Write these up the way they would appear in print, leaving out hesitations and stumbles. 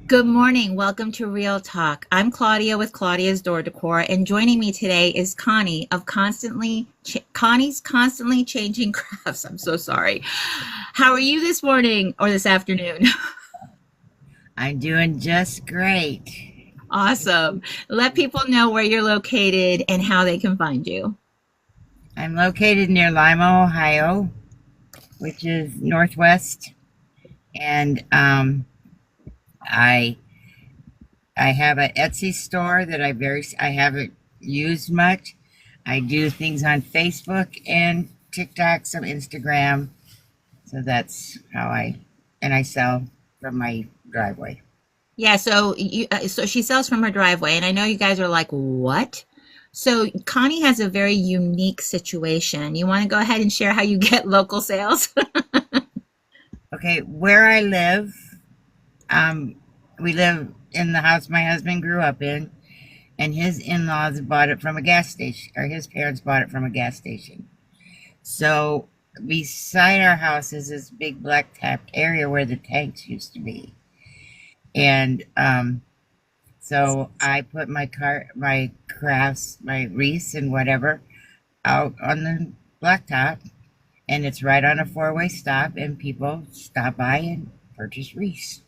Good morning. Welcome to Real Talk. I'm Claudia with Claudia's Door Decor, and joining me today is Connie of Connie's Constantly Changing Crafts. I'm so sorry. How are you this morning or this afternoon? I'm doing just great. Awesome. Let people know where you're located and how they can find you. I'm located near Lima, Ohio, which is northwest, and I I have an Etsy store that I haven't used much. I do things on Facebook and TikTok, some Instagram, so that's how I sell from my driveway. Yeah, so she sells from her driveway, and I know you guys are like, "What?" So Connie has a very unique situation. You want to go ahead and share how you get local sales? Okay, where I live, um, we live in the house my husband grew up in, and his in-laws bought it from a gas station, or his parents bought it from a gas station. So beside our house is this big black tapped area where the tanks used to be. And so I put my crafts, my wreaths and whatever out on the blacktop, and it's right on a four-way stop, and people stop by and purchase wreaths.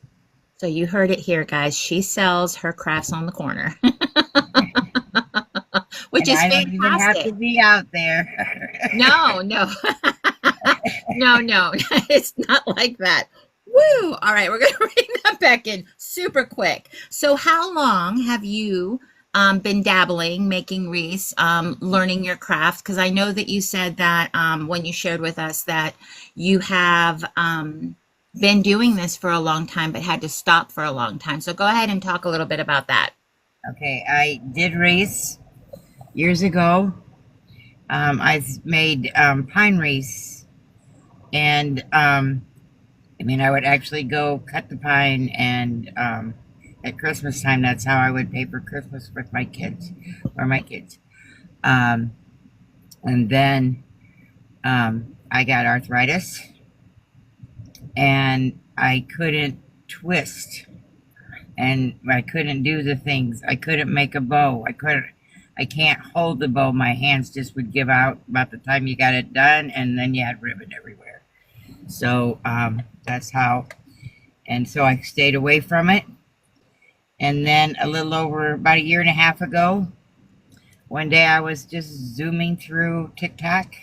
So you heard it here, guys. She sells her crafts on the corner, which And is I don't even have fantastic. to be out there. No, no, no, no. It's not like that. Woo! All right, we're going to bring that back in super quick. So, how long have you been dabbling, making wreaths, learning your craft? Because I know that you said that when you shared with us that you have been doing this for a long time, but had to stop for a long time. So, go ahead and talk a little bit about that. Okay, I did wreaths years ago. I made pine wreaths, and I mean, I would actually go cut the pine, and at Christmas time, that's how I would pay for Christmas with my kids, or my kids. Um, and then I got arthritis, and I couldn't twist, and I couldn't do the things. I couldn't make a bow. I can't hold the bow. My hands just would give out about the time you got it done, and then you had ribbon everywhere. So that's how. And so I stayed away from it. And then a little over about a year and a half ago, one day I was just zooming through TikTok,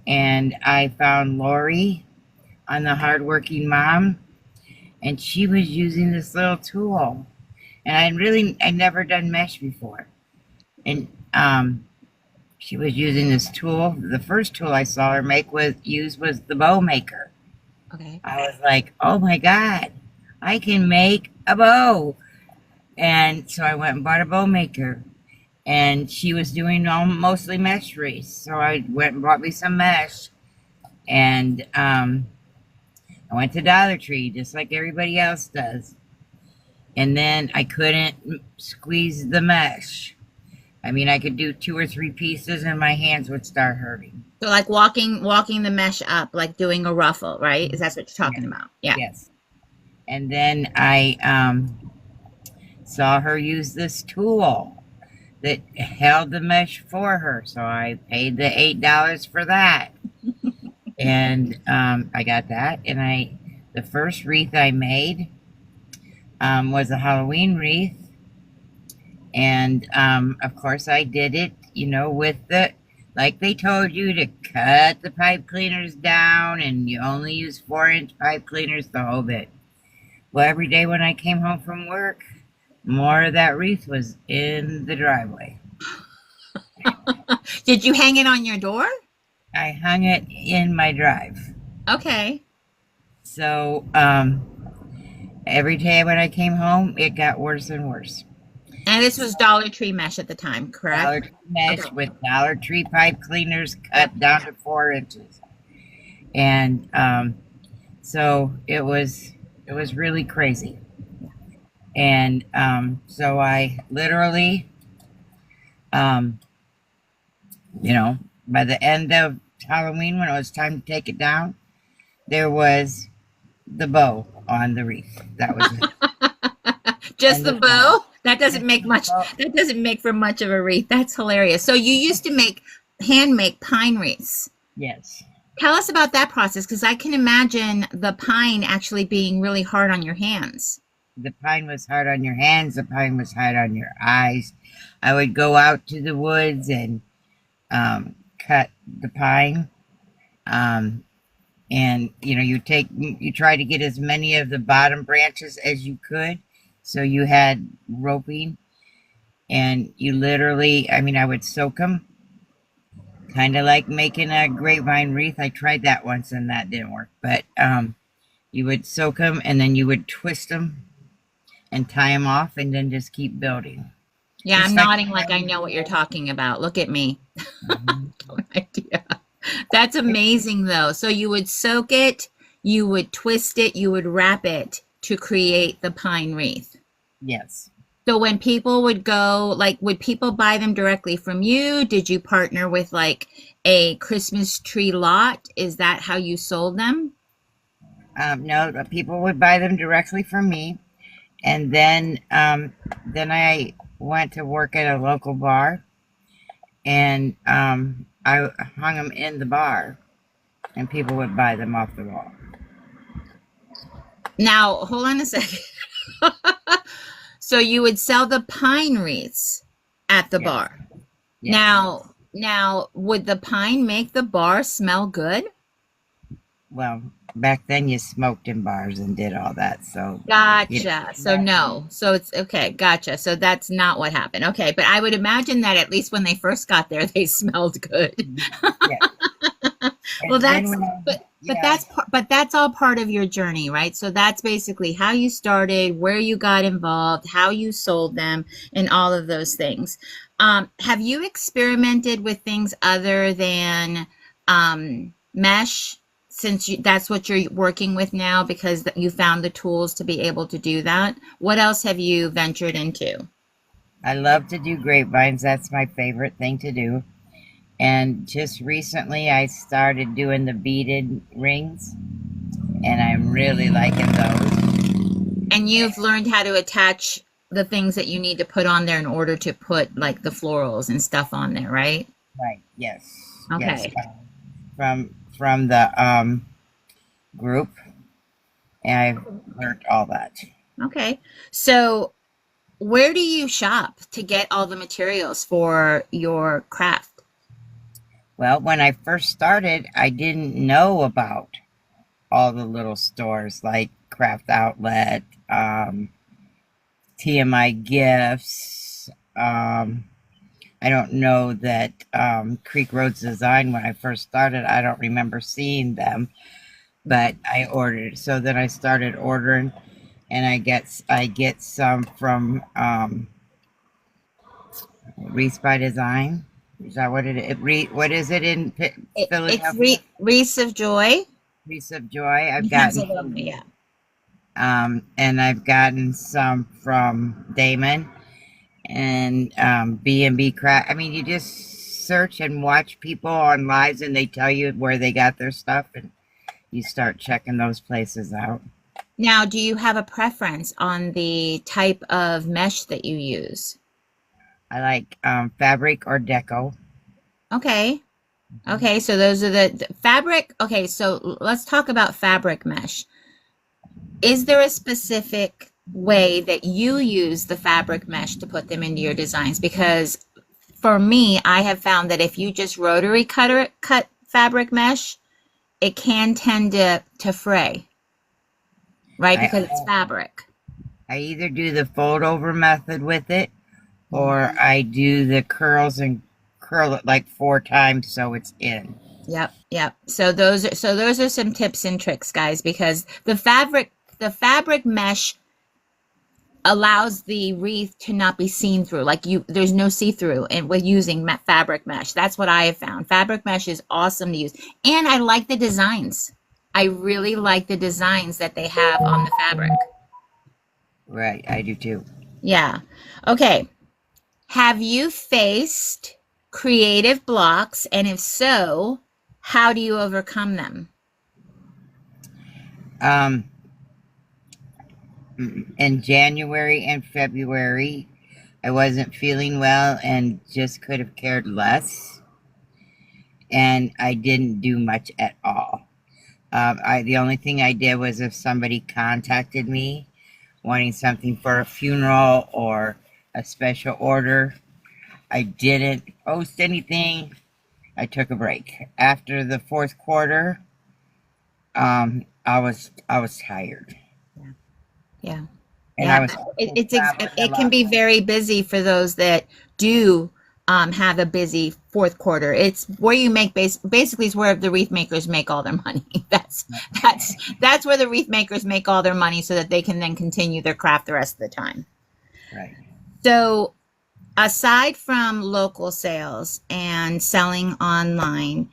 and I found Lori on the Hardworking Mom, and she was using this little tool. And I never done mesh before. And she was using this tool. The first tool I saw her use was the bow maker. Okay. I was like, oh my God, I can make a bow. And so I went and bought a bow maker. And she was doing mostly mesh wreaths. So I went and bought me some mesh. And I went to Dollar Tree just like everybody else does. And then I couldn't squeeze the mesh. I mean, I could do two or three pieces and my hands would start hurting. So, like walking the mesh up, like doing a ruffle, right? Is that what you're talking Yes, about? Yeah. yes. And then I saw her use this tool that held the mesh for her. So I paid the $8 for that. And I got that. And the first wreath I made was a Halloween wreath. And of course, I did it, with like they told you to cut the pipe cleaners down and you only use 4-inch pipe cleaners, the whole bit. Well, every day when I came home from work, more of that wreath was in the driveway. Did you hang it on your door? I hung it in my drive. Okay. So every day when I came home, it got worse and worse. And this was Dollar Tree mesh at the time, correct? Dollar Tree mesh Okay. with Dollar Tree pipe cleaners Yep. cut down to 4 inches. And so it was really crazy. And so I literally, um, by the end of Halloween, when it was time to take it down, there was the bow on the wreath. That was it. Just and the the bow. bow? That doesn't Just make the much, bow. that doesn't make for much of a wreath. That's hilarious. So you used to hand make pine wreaths. Yes. Tell us about that process because I can imagine the pine actually being really hard on your hands. The pine was hard on your hands. The pine was hard on your eyes. I would go out to the woods and cut the pine. Um, and you try to get as many of the bottom branches as you could. So you had roping, and you literally, I mean, I would soak them, kind of like making a grapevine wreath. I tried that once and that didn't work, but you would soak them and then you would twist them and tie them off and then just keep building. Yeah, I'm Just like nodding like I know what you're talking about. Look at me. Mhm. No idea. That's amazing though. So you would soak it, you would twist it, you would wrap it to create the pine wreath. Yes. So when people would go, like, would people buy them directly from you? Did you partner with like a Christmas tree lot? Is that how you sold them? No, the people would buy them directly from me, and then I went to work at a local bar, and I hung them in the bar, and people would buy them off the wall. Now, hold on a second. So you would sell the pine wreaths at the Yes, bar. yes. Now, would the pine make the bar smell good? Well, back then you smoked in bars and did all that, so you Gotcha. So not, no. So it's okay. Gotcha. So that's not what happened. Okay, but I would imagine that at least when they first got there, they smelled good. yeah. Well, And then that's when I, but yeah, that's all part of your journey, right? So that's basically how you started, where you got involved, how you sold them, and all of those things. Have you experimented with things other than mesh since that's what you're working with now because you found the tools to be able to do that? What else have you ventured into? I love to do grapevines. That's my favorite thing to do. And just recently, I started doing the beaded rings, and I'm really liking those. And you've learned how to attach the things that you need to put on there in order to put like the florals and stuff on there, right? Right? Yes, yes. Okay. From the group, and I've learned all that. Okay. So, where do you shop to get all the materials for your craft? Well, when I first started, I didn't know about all the little stores like Craft Outlet, TMI Gifts. I don't know that Creek Roads Design, when I first started, I don't remember seeing them, but I ordered. So then I started ordering, and I get some from Wreath by Design. Is that what it is? What is it in It's Philadelphia? Wreaths of Joy Wreaths of Joy. I've in gotten some, Pennsylvania. and I've gotten some from Damon and B&B Craft. I mean, you just search and watch people on lives, and they tell you where they got their stuff, and you start checking those places out. Now, do you have a preference on the type of mesh that you use? I like fabric or deco. Okay. Mhm. Okay, so those are the fabric. Okay, so let's talk about fabric mesh. Is there a specific way that you use the fabric mesh to put them into your designs? Because for me, I have found that if you just rotary cut fabric mesh, it can tend to fray, right? I Because it's fabric. I either do the fold over method with it, or Mhm. I do the curls and curl it like 4 times so it's in. Yep, yep. So those are some tips and tricks, guys, because the fabric mesh allows the wreath to not be seen through. Like there's no see through, and with using fabric mesh, that's what I have found. Fabric mesh is awesome to use, and I like the designs. I really like the designs that they have on the fabric. Right, I do too. Yeah. Okay. Have you faced creative blocks, and if so, how do you overcome them? Um, in January and February, I wasn't feeling well and just could have cared less. And I didn't do much at all. The only thing I did was if somebody contacted me wanting something for a funeral or a special order, I didn't post anything. I took a break. After the fourth quarter, I was tired, Yeah. Yeah. and I Yeah. was also traveling a It can lot. be very busy for those that do have a busy fourth quarter. It's where you make basically is where the wreath makers make all their money. That's where the wreath makers make all their money so that they can then continue their craft the rest of the time. Right. So aside from local sales and selling online,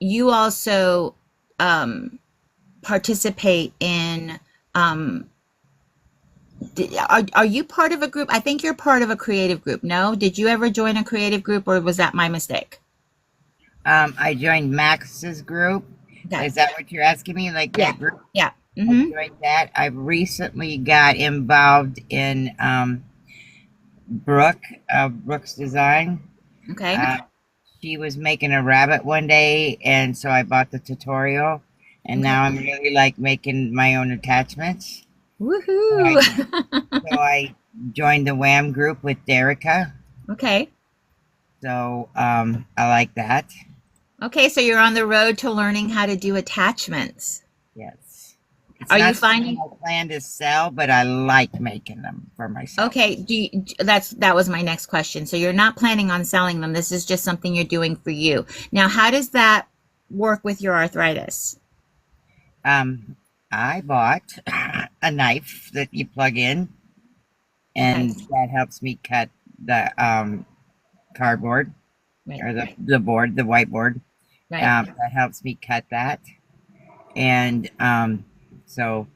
you also um, participate in. Um, are you part of a group? I think you're part of a creative group. No, did you ever join a creative group, or was that my mistake? I joined Max's group. Okay. Is that what you're asking me? Like Yeah. that group? Yeah. I Mm-hmm. joined that. I recently got involved in Brooke's design. Okay. Uh, she was making a rabbit one day, and so I bought the tutorial, and Okay. now I'm really like making my own attachments. So Woohoo. I joined the Wham group with Derica. Okay. So I like that. Okay. So you're on the road to learning how to do attachments. Yes. It's Are you not something finding? I plan to sell, but I like making them for myself. Okay. That was my next question. So you're not planning on selling them. This is just something you're doing for you. Now, how does that work with your arthritis? Um, I bought a knife that you plug in, Okay. and that helps me cut the cardboard Right. or Right. the board, the whiteboard. Right. That helps me cut that. And so,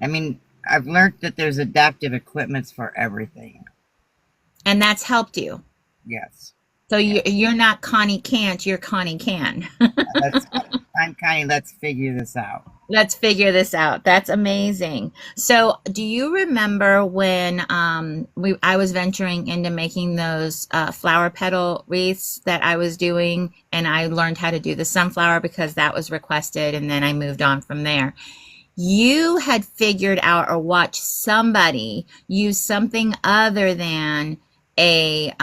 I mean, I've learned that there's adaptive equipments for everything. And that's helped you. Yes. So Yeah. you're not Connie can't, you're Connie can. Let's, I'm kind of, let's figure this out. Let's figure this out. That's amazing. So, do you remember when I was venturing into making those flower petal wreaths that I was doing, and I learned how to do the sunflower because that was requested, and then I moved on from there. You had figured out or watched somebody use something other than a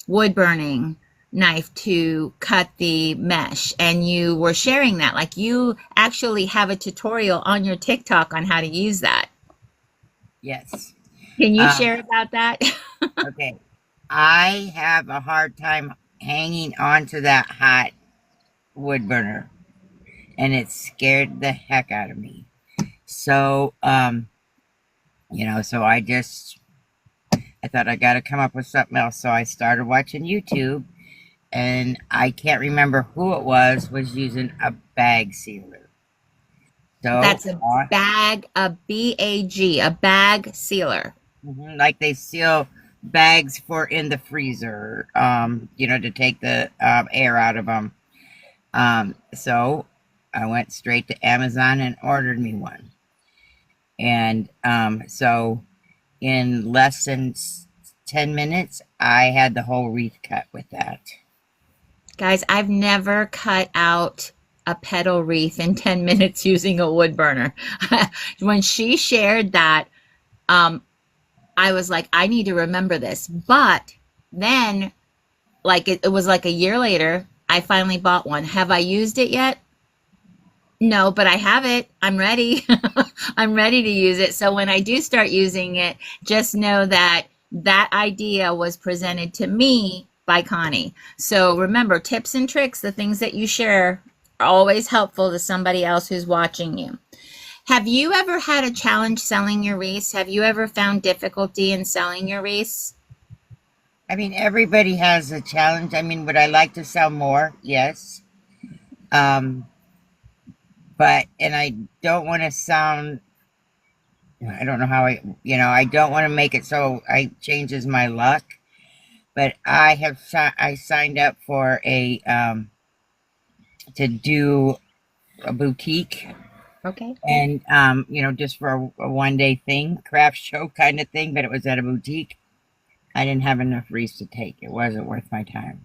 wood burning knife to cut the mesh, and you were sharing that, like you actually have a tutorial on your TikTok on how to use that. Yes. Can you Um, share about that? okay. I have a hard time hanging onto that hot wood burner, and it scared the heck out of me. So, so I thought I got to come up with something else. So I started watching YouTube, and I can't remember who it was using a bag sealer. So, That's a bag, a BAG, a bag sealer. like they seal bags for in the freezer, to take the air out of them. So I went straight to Amazon and ordered me one. And so in less than 10 minutes, I had the whole wreath cut with that. Guys, I've never cut out a petal wreath in 10 minutes using a wood burner. When she shared that, um, I was like, I need to remember this. But then, like, it was like a year later, I finally bought one. Have I used it yet? No, but I have it. I'm ready. I'm ready to use it. So when I do start using it, just know that that idea was presented to me by Connie. So remember, tips and tricks, the things that you share are always helpful to somebody else who's watching you. Have you ever had a challenge selling your wreaths? Have you ever found difficulty in selling your wreaths? I mean, everybody has a challenge. I mean, would I like to sell more? Yes. Um, and I don't want to sound, I don't know how I don't want to make it so I changes my luck. But I signed up for to do a boutique, Okay. And just for a 1 day thing, craft show kind of thing, but it was at a boutique. I didn't have enough wreaths to take. It wasn't worth my time.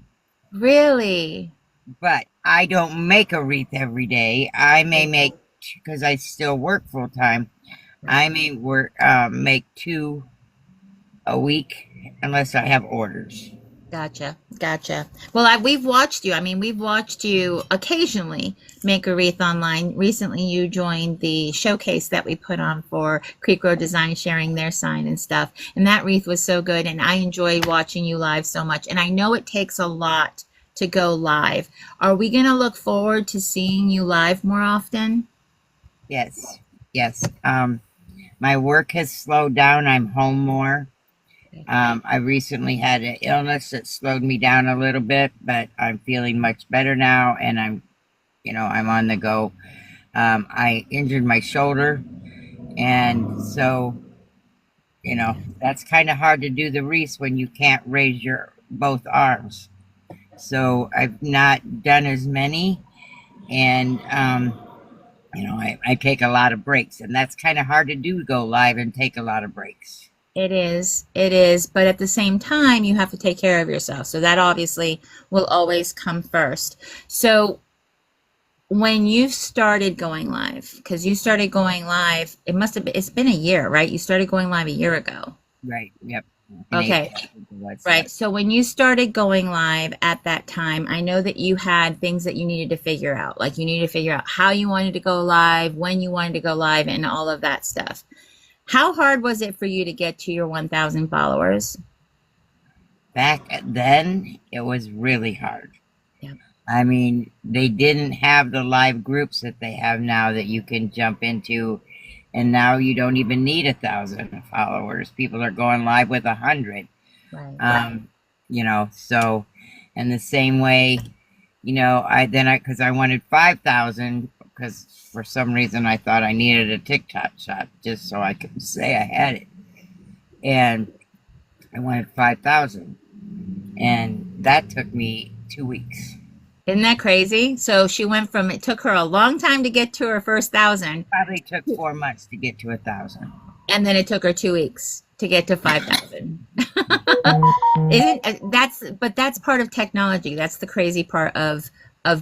Really? But I don't make a wreath every day. I may Right. make, because I still work full time. Right. I may make two a week unless I have orders. Gotcha. Gotcha. Well, we've watched you. I mean, we've watched you occasionally make a wreath online. Recently, you joined the showcase that we put on for Creek Road Design, sharing their sign and stuff. And that wreath was so good. And I enjoyed watching you live so much. And I know it takes a lot to go live. Are we going to look forward to seeing you live more often? Yes, yes. My work has slowed down. I'm home more. I recently had an illness that slowed me down a little bit, but I'm feeling much better now, and I'm on the go. I injured my shoulder, and so that's kind of hard to do the wreath when you can't raise your both arms. So I've not done as many, and I take a lot of breaks, and that's kind of hard to do. Go live and take a lot of breaks. It is. It is. But at the same time, you have to take care of yourself. So that obviously will always come first. So when you started going live, because you started going live, it's been a year, right? You started going live a year ago. Right. Yep. In Okay. April, I think it was, Right. yep. So when you started going live at that time, I know that you had things that you needed to figure out. Like you needed to figure out how you wanted to go live, when you wanted to go live, and all of that stuff. How hard was it for you to get to your 1,000 followers? Back then, it was really hard. Yeah. I mean, they didn't have the live groups that they have now that you can jump into, and now you don't even need 1,000 followers. People are going live with 100. Right. So, and the same way, because I wanted 5,000 because for some reason I thought I needed a TikTok shop just so I could say I had it, and I wanted 5,000, and that took me 2 weeks. Isn't that crazy? So she went from, it took her a long time to get to her first 1,000, Probably took 4 months to get to 1,000. and then it took her 2 weeks to get to 5,000. Isn't that's part of technology. That's the crazy part of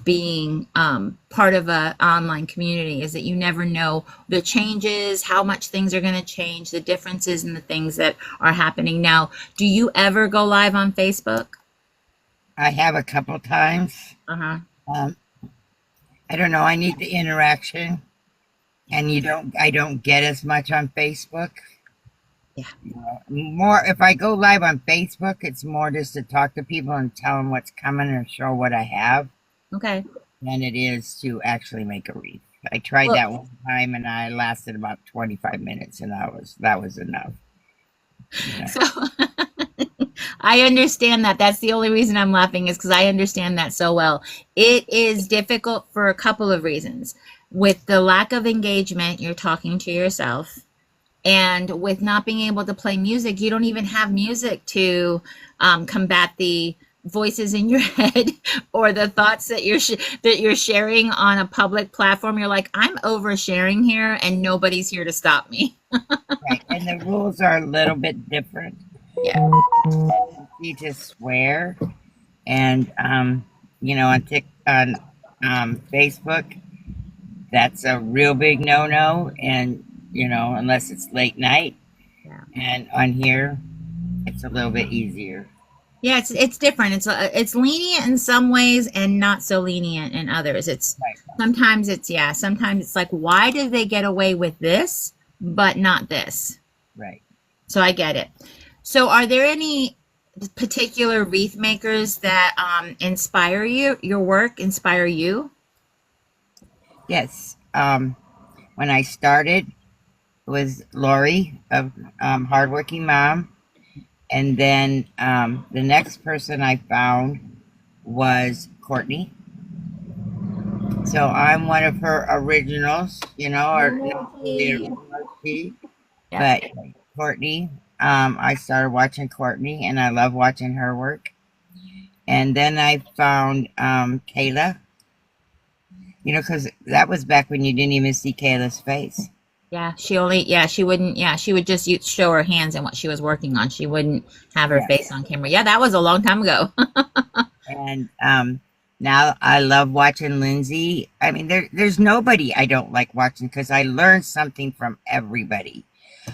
being part of a online community, is that you never know the changes, how much things are going to change, the differences in the things that are happening now. Do you ever go live on Facebook? I have a couple times. Uh-huh. Um, I don't know. I need the interaction, and I don't get as much on Facebook. Yeah. More if I go live on Facebook, it's more just to talk to people and tell them what's coming or show what I have Okay. than it is to actually make a wreath. I tried Well, that one time and I lasted about 25 minutes, and that was enough. Yeah. so I understand that. That's the only reason I'm laughing, is because I understand that so well. It is difficult for a couple of reasons. With the lack of engagement, you're talking to yourself. And with not being able to play music, you don't even have music to combat the voices in your head or the thoughts that you're sharing on a public platform. You're like, I'm oversharing here, and nobody's here to stop me. Right. And the rules are a little bit different. Yeah. You just swear, and on Facebook, that's a real big no-no, and unless it's late night, Yeah. and on here, it's a little bit easier. Yeah, it's different. It's lenient in some ways and not so lenient in others. It's Right. sometimes it's yeah, sometimes it's like, why did they get away with this but not this? Right. So I get it. So are there any particular wreath makers that inspire you, your work inspire you? Yes. When I started, it was Lori of Hardworking Mom, and then the next person I found was Courtney. So I'm one of her originals, or not really original, Yeah. but Courtney. I started watching Courtney, and I love watching her work. And then I found Kayla, You know, because that was back when you didn't even see Kayla's face. Yeah, she wouldn't, yeah, she would just show her hands and what she was working on. She wouldn't have her Yeah. face on camera. Yeah, that was a long time ago. And now I love watching Lindsay. I mean, there's nobody I don't like watching because I learn something from everybody.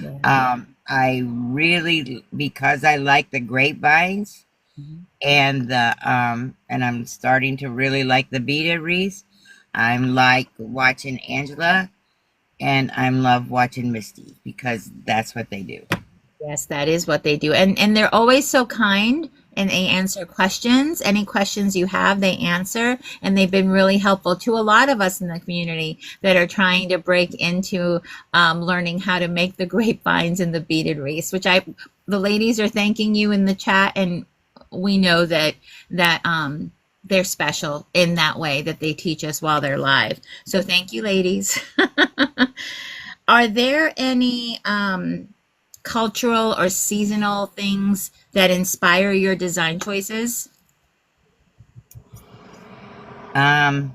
Yeah. I really, because I like the grapevines Mhm. and I'm starting to really like the beaded wreaths. I'm like watching Angela and I'm love watching Misty because that's what they do. Yes, that is what they do. And they're always so kind and they answer questions. Any questions you have, they answer. And they've been really helpful to a lot of us in the community that are trying to break into learning how to make the grapevines and the beaded wreaths, the ladies are thanking you in the chat, and we know that they're special in that way that they teach us while they're live. So thank you, ladies. Are there any cultural or seasonal things that inspire your design choices? Um,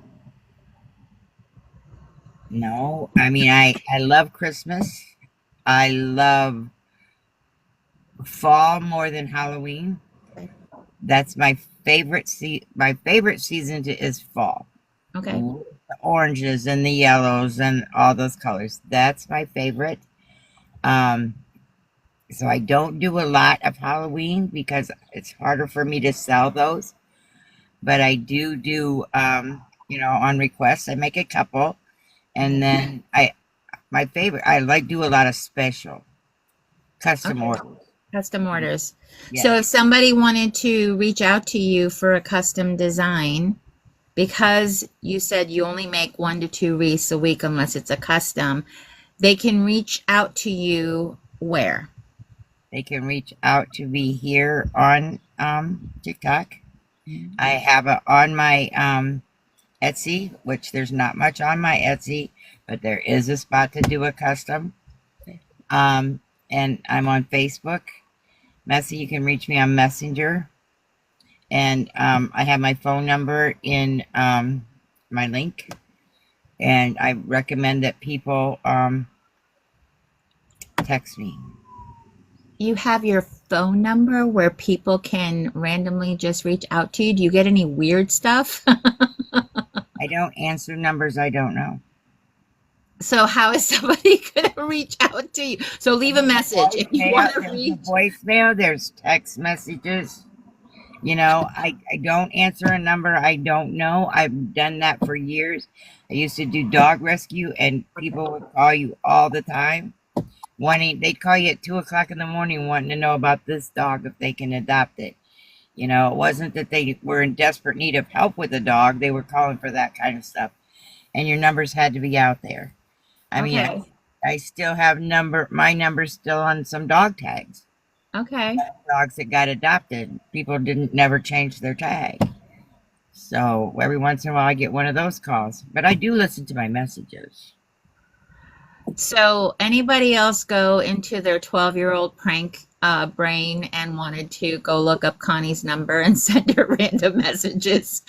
no, I mean, I love Christmas. I love fall more than Halloween. That's my my favorite season is fall. Okay. The oranges and the yellows and all those colors. That's my favorite. Um, so I don't do a lot of Halloween because it's harder for me to sell those. But I do you know, on request. I make a couple, and then I my favorite. I like do a lot of special custom Okay. orders. Custom orders. So if Yes, somebody wanted to reach out to you for a custom design, because you said you only make 1 to 2 wreaths a week unless it's a custom, they can reach out to you where? they can reach out to me here on TikTok. Mhm. I have it on my Etsy, which there's not much on my Etsy, but there is a spot to do a custom. Um, and I'm on Facebook. Messy, you can reach me on Messenger. And I have my phone number in my link. And I recommend that people text me. You have your phone number where people can randomly just reach out to you. Do you get any weird stuff? I don't answer numbers I don't know. So how is somebody going to reach out to you? So leave a message if you want to There's a reach. voicemail, there's text messages. You know, I don't answer a number I don't know. I've done that for years. I used to do dog rescue, and Okay. people would call you all the time. They'd call you at 2 o'clock in the morning wanting to know about this dog if they can adopt it. You know, it wasn't that they were in desperate need of help with a dog, they were calling for that kind of stuff. And your numbers had to be out there. I mean, Okay. I still have my number's still on some dog tags. Okay. Dogs that got adopted, people didn't never change their tag. So every once in a while I get one of those calls. But I do listen to my messages. So anybody else go into their 12-year-old prank brain and wanted to go look up Connie's number and send her random messages?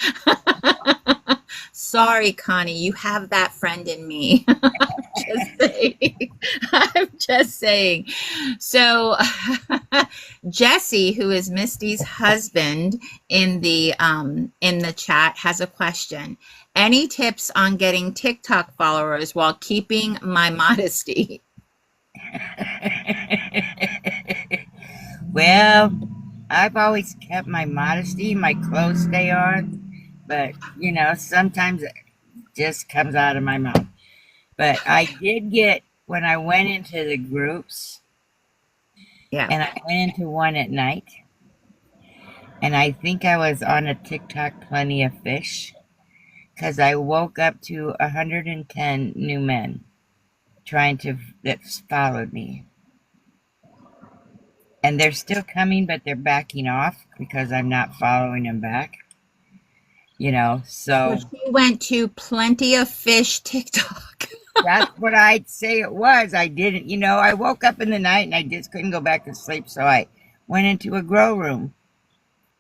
Sorry, Connie, you have that friend in me. Just saying. I'm just saying. So Jesse, who is Misty's husband in the chat, has a question. Any tips on getting TikTok followers while keeping my modesty? Well, I've always kept my modesty, my clothes stay on, but you know, sometimes it just comes out of my mouth. But I did get when I went into the groups, Yeah. and I went into one at night, and I think I was on a TikTok plenty of fish because I woke up to 110 new men trying to that followed me. And they're still coming, but they're backing off because I'm not following them back. You know, So so she went to Plenty of Fish TikTok. that's what I'd say it was. I didn't, you know, I woke up in the night and I just couldn't go back to sleep. So I went into a grow room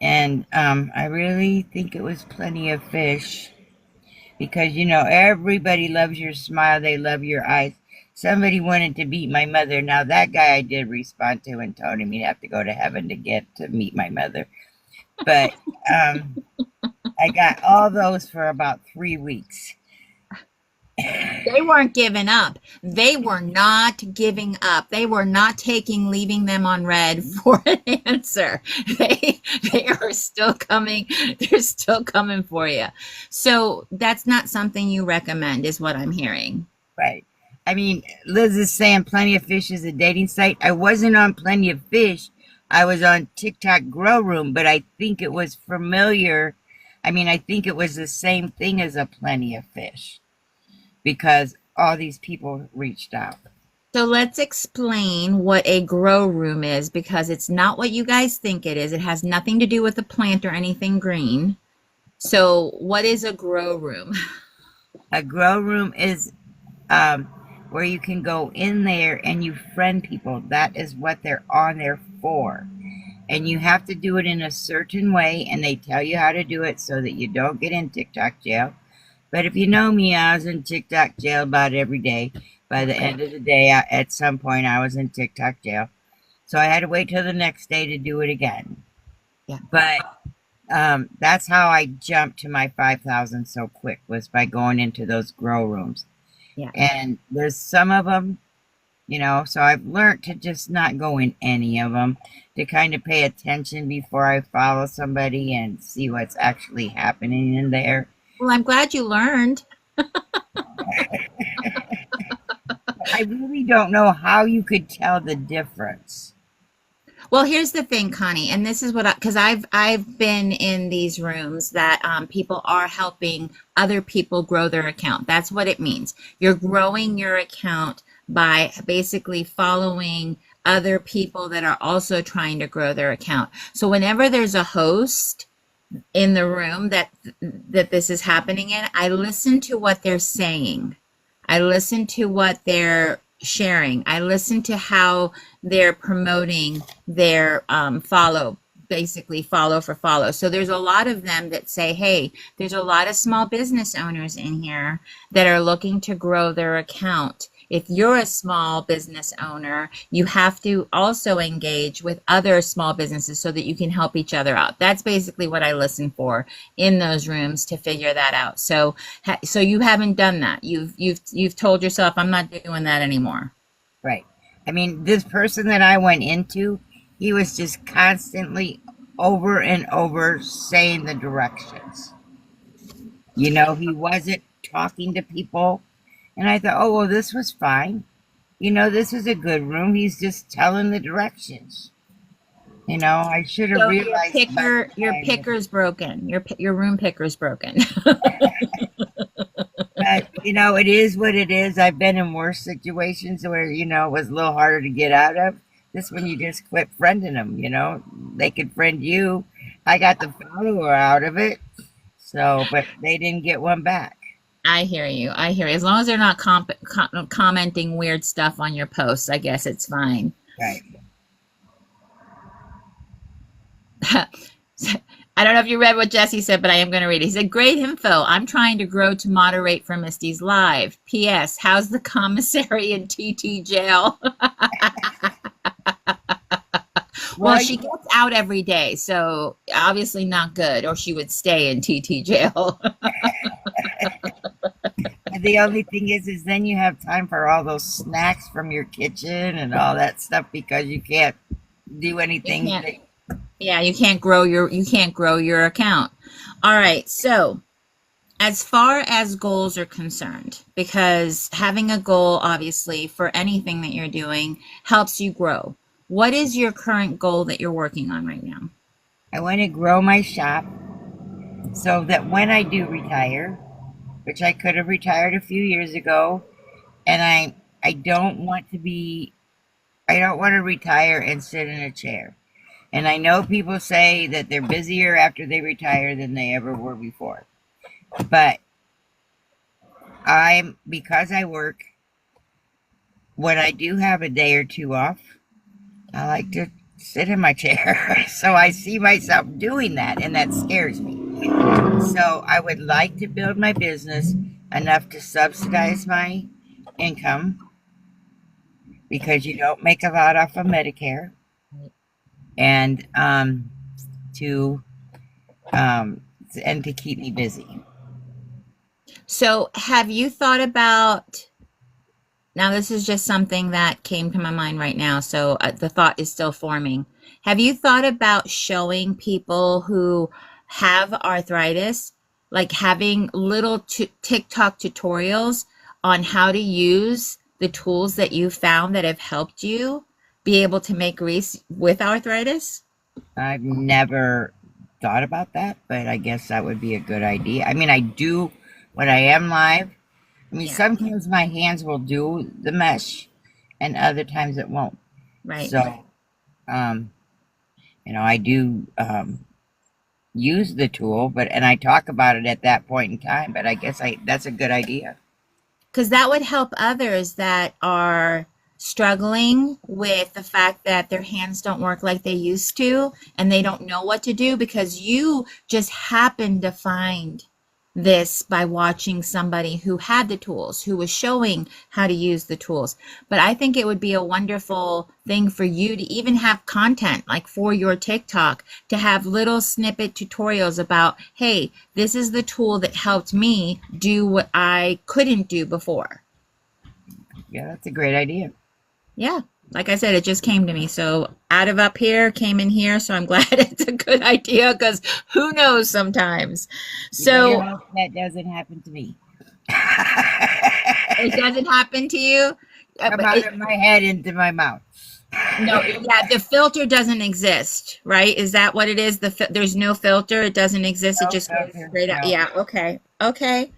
and I really think it was Plenty of Fish because you know everybody loves your smile, they love your eyes. Somebody wanted to meet my mother. Now that guy I did respond to and told him he'd have to go to heaven to get to meet my mother. But I got all those for about 3 weeks. They weren't giving up. They were not giving up. They were not taking leaving them on red for an answer. They are still coming. They're still coming for you. So that's not something you recommend, is what I'm hearing. Right. I mean, Liz is saying Plenty of Fish is a dating site. I wasn't on Plenty of Fish. I was on TikTok Grow Room, but I think it was familiar. I mean, I think it was the same thing as a Plenty of Fish because all these people reached out. So let's explain what a grow room is, because it's not what you guys think it is. It has nothing to do with the plant or anything green. So what is a grow room? A grow room is where you can go in there and you friend people. That is what they're on there for. And you have to do it in a certain way, and they tell you how to do it so that you don't get in TikTok jail. But if you know me, I was in TikTok jail about every day. By the end of the day, at some point, I was in TikTok jail. So I had to wait till the next day to do it again. Yeah. But that's how I jumped to my 5,000 so quick, was by going into those grow rooms. Yeah. And there's some of them, you know, so I've learned to just not go in any of them, to kind of pay attention before I follow somebody and see what's actually happening in there. Well, I'm glad you learned. I really don't know how you could tell the difference. Well, here's the thing, Connie, and this is what because I've been in these rooms that people are helping other people grow their account. That's what it means. You're growing your account by basically following other people that are also trying to grow their account. So whenever there's a host in the room that this is happening in, I listen to what they're saying. I listen to what they're sharing. I listen to how they're promoting their basically follow for follow. So there's a lot of them that say, hey, there's a lot of small business owners in here that are looking to grow their account. If you're a small business owner, you have to also engage with other small businesses so that you can help each other out. That's basically what I listen for in those rooms to figure that out. So you haven't done that. You've told yourself, I'm not doing that anymore. Right. I mean, this person that I went into, he was just constantly over and over saying the directions. You know, he wasn't talking to people. And I thought, oh, well, this was fine. You know, this is a good room. He's just telling the directions. You know, I should have realized. Your picker's broken. Your room picker's broken. You know, it is what it is. I've been in worse situations where, you know, it was a little harder to get out of. This one, you just quit friending them, you know. They could friend you. I got the follower out of it. So, but they didn't get one back. I hear you. I hear you. As long as they're not commenting weird stuff on your posts, I guess it's fine. Right. I don't know if you read what Jesse said, but I am going to read it. He said, great info. I'm trying to grow to moderate for Misty's live. P.S. How's the commissary in TT jail? Well, she gets out every day, so obviously not good, or she would stay in TT jail. The only thing is then you have time for all those snacks from your kitchen and all that stuff because you can't do anything. You can't grow your account. All right, so as far as goals are concerned, because having a goal, obviously, for anything that you're doing helps you grow. What is your current goal that you're working on right now? I want to grow my shop so that when I do retire, which I could have retired a few years ago, and I don't want to retire and sit in a chair. And I know people say that they're busier after they retire than they ever were before. But because I work, when I do have a day or two off, I like to sit in my chair. So I see myself doing that, and that scares me. So I would like to build my business enough to subsidize my income because you don't make a lot off of Medicare, and to um, and to keep me busy. So, have you thought about, now this is just something that came to my mind right now, so the thought is still forming. Have you thought about showing people who have arthritis, like having little TikTok tutorials on how to use the tools that you found that have helped you be able to make wreaths with arthritis? I've never thought about that, but I guess that would be a good idea. I mean, I do when I am live. I mean, Yeah, sometimes my hands will do the mesh, and other times it won't. right. So, um, I do use the tool, but and I talk about it at that point in time. But I guess I that's a good idea. Because that would help others that are struggling with the fact that their hands don't work like they used to and they don't know what to do because you just happened to find this by watching somebody who had the tools, who was showing how to use the tools. But I think it would be a wonderful thing for you to even have content like for your TikTok to have little snippet tutorials about, hey, this is the tool that helped me do what I couldn't do before. Yeah, that's a great idea. Yeah. Like I said, it just came to me. So out of up here came in here. So I'm glad it's a good idea because who knows sometimes. You better So hope that doesn't happen to me. it doesn't happen to you. Come But out of my head into my mouth. no, yeah, the filter doesn't exist, right? Is that what it is? There's no filter. It doesn't exist. It No just goes filter. straight out. No. Yeah. Okay. Okay.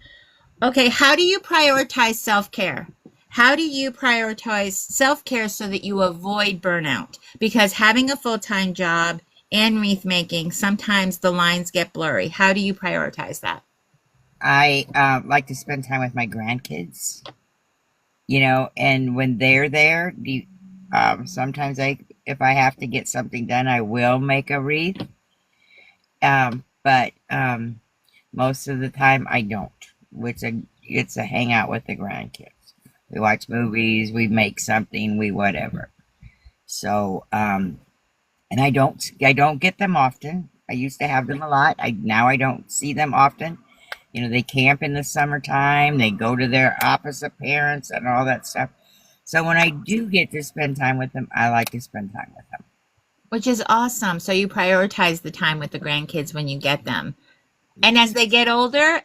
Okay. How do you prioritize self-care? How do you prioritize self-care so that you avoid burnout? Because having a full-time job and wreath making, sometimes the lines get blurry. How do you prioritize that? I like to spend time with my grandkids. And when they're there, sometimes if I have to get something done, I will make a wreath. But most of the time, I don't. It's a hangout with the grandkids. We watch movies, we make something, we whatever. So, and I don't get them often. I used to have them a lot. I don't see them often. They camp in the summertime, they go to their opposite parents and all that stuff. So when I do get to spend time with them, I like to spend time with them. Which is awesome. So you prioritize the time with the grandkids when you get them. And Yes. as they get older,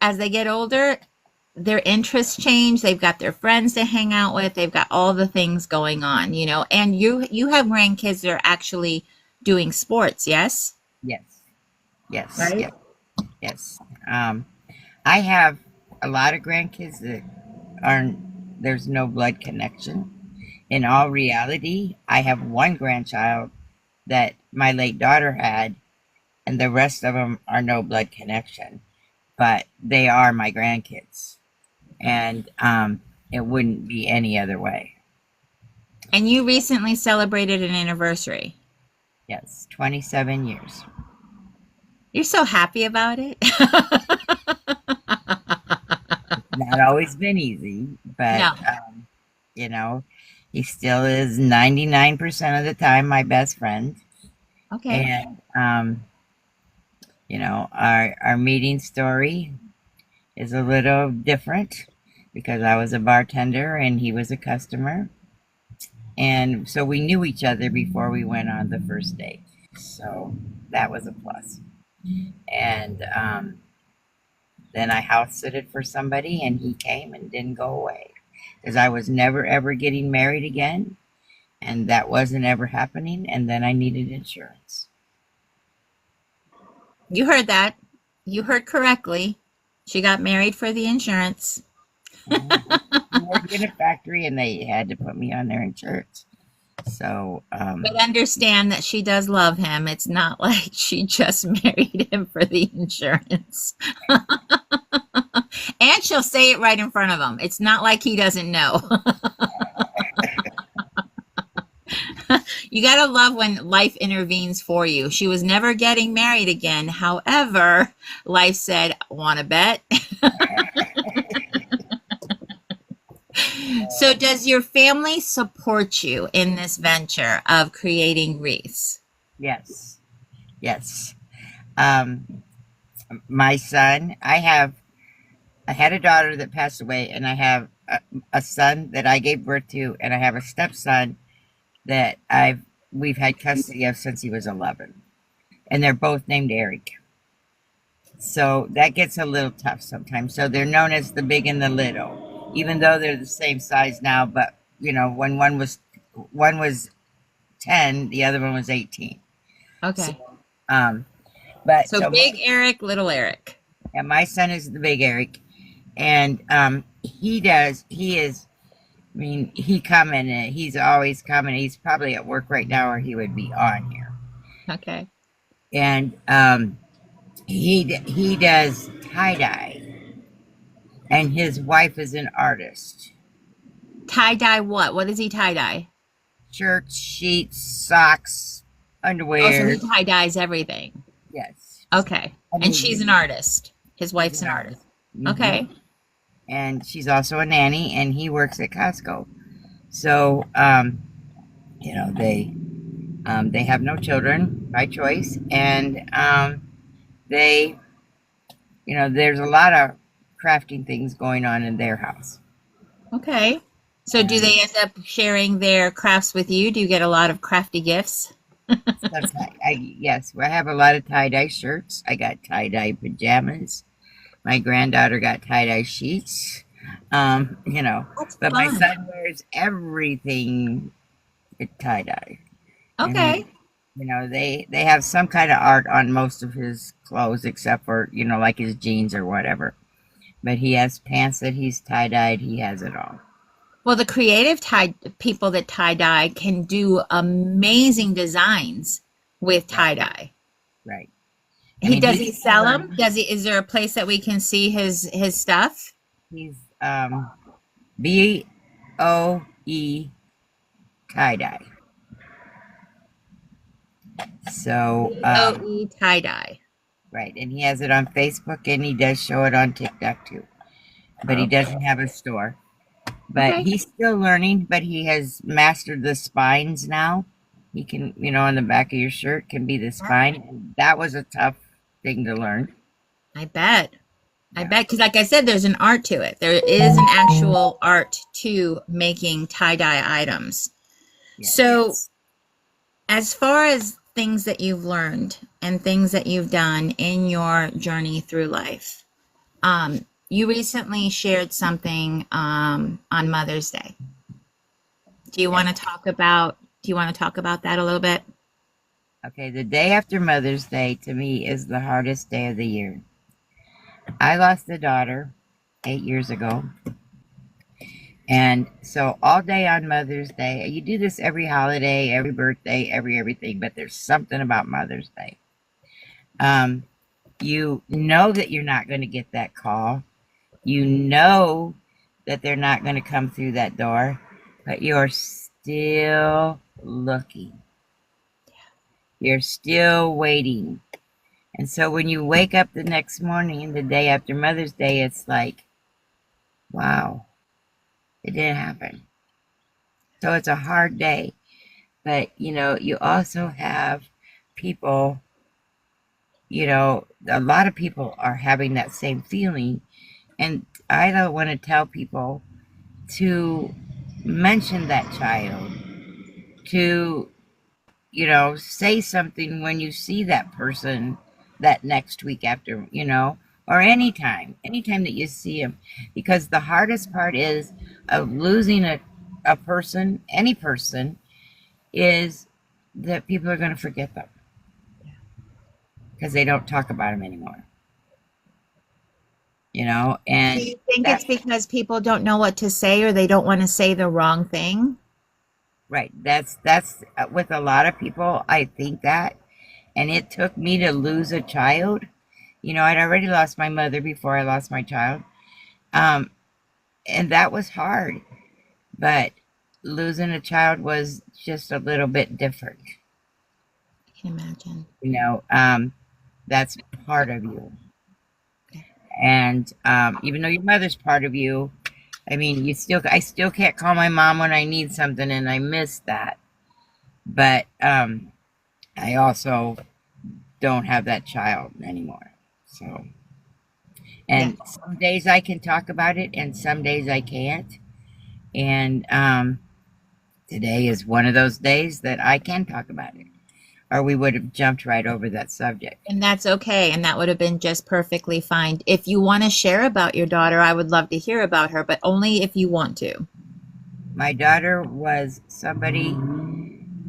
their interests change. They've got their friends to hang out with. They've got all the things going on, And you have grandkids that are actually doing sports, yes? Yes. Yes. Right? Yes. Yes. I have a lot of grandkids that aren't, there's no blood connection. In all reality, I have one grandchild that my late daughter had, and the rest of them are no blood connection, but they are my grandkids. And it wouldn't be any other way. And you recently celebrated an anniversary. Yes, 27 years. You're so happy about it. Not always been easy, but No. you know, he still is 99% of the time my best friend. Okay. And our meeting story is a little different because I was a bartender and he was a customer. And so we knew each other before we went on the first date. So that was a plus. And then I house sitted for somebody and he came and didn't go away because I was never ever getting married again. And that wasn't ever happening. And then I needed insurance. You heard that. You heard correctly. She got married for the insurance. I worked in a factory and they had to put me on their insurance. So, But understand that she does love him. It's not like she just married him for the insurance. And she'll say it right in front of him. It's not like he doesn't know. You gotta love when life intervenes for you. She was never getting married again. However, life said, "Want to bet?" So, does your family support you in this venture of creating wreaths? Yes, yes. Um, my son, I had a daughter that passed away, and I have a son that I gave birth to, and I have a stepson that we've had custody of since he was 11, and they're both named Eric. So that gets a little tough sometimes. So they're known as the big and the little, even though they're the same size now. But when one was 10, the other one was 18. So, Okay. um, but So, so big Eric, little Eric. yeah, my son is the big Eric, and he is. I mean, he coming. He's always coming. He's probably at work right now, or he would be on here. Okay. And he does tie dye, and his wife is an artist. Tie dye what? What does he tie dye? Shirts, sheets, socks, Oh, so underwear. he tie dyes everything. Yes, Okay. I And mean, she's an artist. His he's wife's an an artist. artist. Hmm. Okay. And she's also a nanny, and he works at Costco. So, you know, they have no children by choice, and they, there's a lot of crafting things going on in their house. Okay. So do And they end up sharing their crafts with you? Do you get a lot of crafty gifts? sometimes, yes, I have a lot of tie dye shirts. I got tie dye pajamas. My granddaughter got tie dye sheets. That's But my fun. son wears everything tie dye. And Okay. they have some kind of art on most of his clothes, except for like his jeans or whatever. But he has pants that he's tie dyed. He has it all. Well, the creative tie people that tie dye can do amazing designs with Right, tie dye. right. I He mean, does he's he still sell them? learning. Does he is there a place that we can see his stuff? He's BOE tie dye. So BOE tie dye. right, and he has it on Facebook, and he does show it on TikTok too. But he Okay. doesn't have a store. But Okay. he's still learning, but he has mastered the spines now. He can, on the back of your shirt can be the spine. That was a tough thing to learn. I bet. I Yeah. bet because like I said, there's an art to it. There is an actual art to making tie-dye items. Yes. So as far as things that you've learned and things that you've done in your journey through life, you recently shared something on Mother's Day. Do you want to Yes. talk about that a little bit? Okay. The day after Mother's Day to me is the hardest day of the year. I lost a daughter 8 years ago. And so all day on Mother's Day, you do this every holiday, every birthday, every everything, but there's something about Mother's Day. Um, you know that you're not going to get that call. You know that they're not going to come through that door, but you're still looking. You're still waiting. And so when you wake up the next morning, the day after Mother's Day, it's like, wow, it didn't happen. So it's a hard day. But, you also have people, a lot of people are having that same feeling. And I don't want to tell people to mention that child, to, say something when you see that person that next week after, or anytime that you see them. Because the hardest part is of losing a person, any person, is that people are going to forget them because they don't talk about them anymore, Do and you think it's that's because people don't know what to say or they don't want to say the wrong thing? right. That's with a lot of people. I think that, and it took me to lose a child. I'd already lost my mother before I lost my child, um, and that was hard. But losing a child was just a little bit different. I can imagine. You know, that's part of you. Okay. And even though your mother's part of you, I mean, I still can't call my mom when I need something, and I miss that. But I also don't have that child anymore. So, Yeah. and some days I can talk about it, and some days I can't. And today is one of those days that I can talk about it, or we would have jumped right over that subject. And that's okay. And that would have been just perfectly fine. If you want to share about your daughter, I would love to hear about her, but only if you want to. My daughter was somebody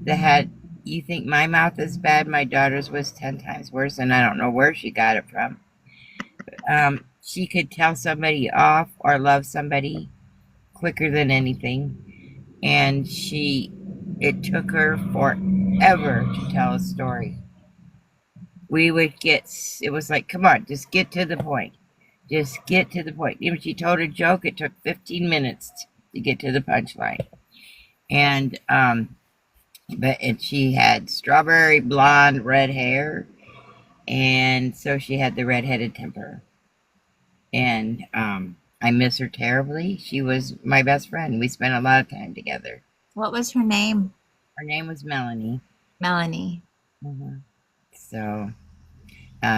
that had, you think my mouth is bad, my daughter's was 10 times worse, and I don't know where she got it from. She could tell somebody off or love somebody quicker than anything. And it took her forever to tell a story. It was like, come on, just get to the point. Just get to the point. Even if she told a joke, it took 15 minutes to get to the punchline. And, and she had strawberry blonde red hair. And so she had the redheaded temper. And, I miss her terribly. She was my best friend. We spent a lot of time together. What was her name? Her name was Melanie. Melanie. Mhm. So,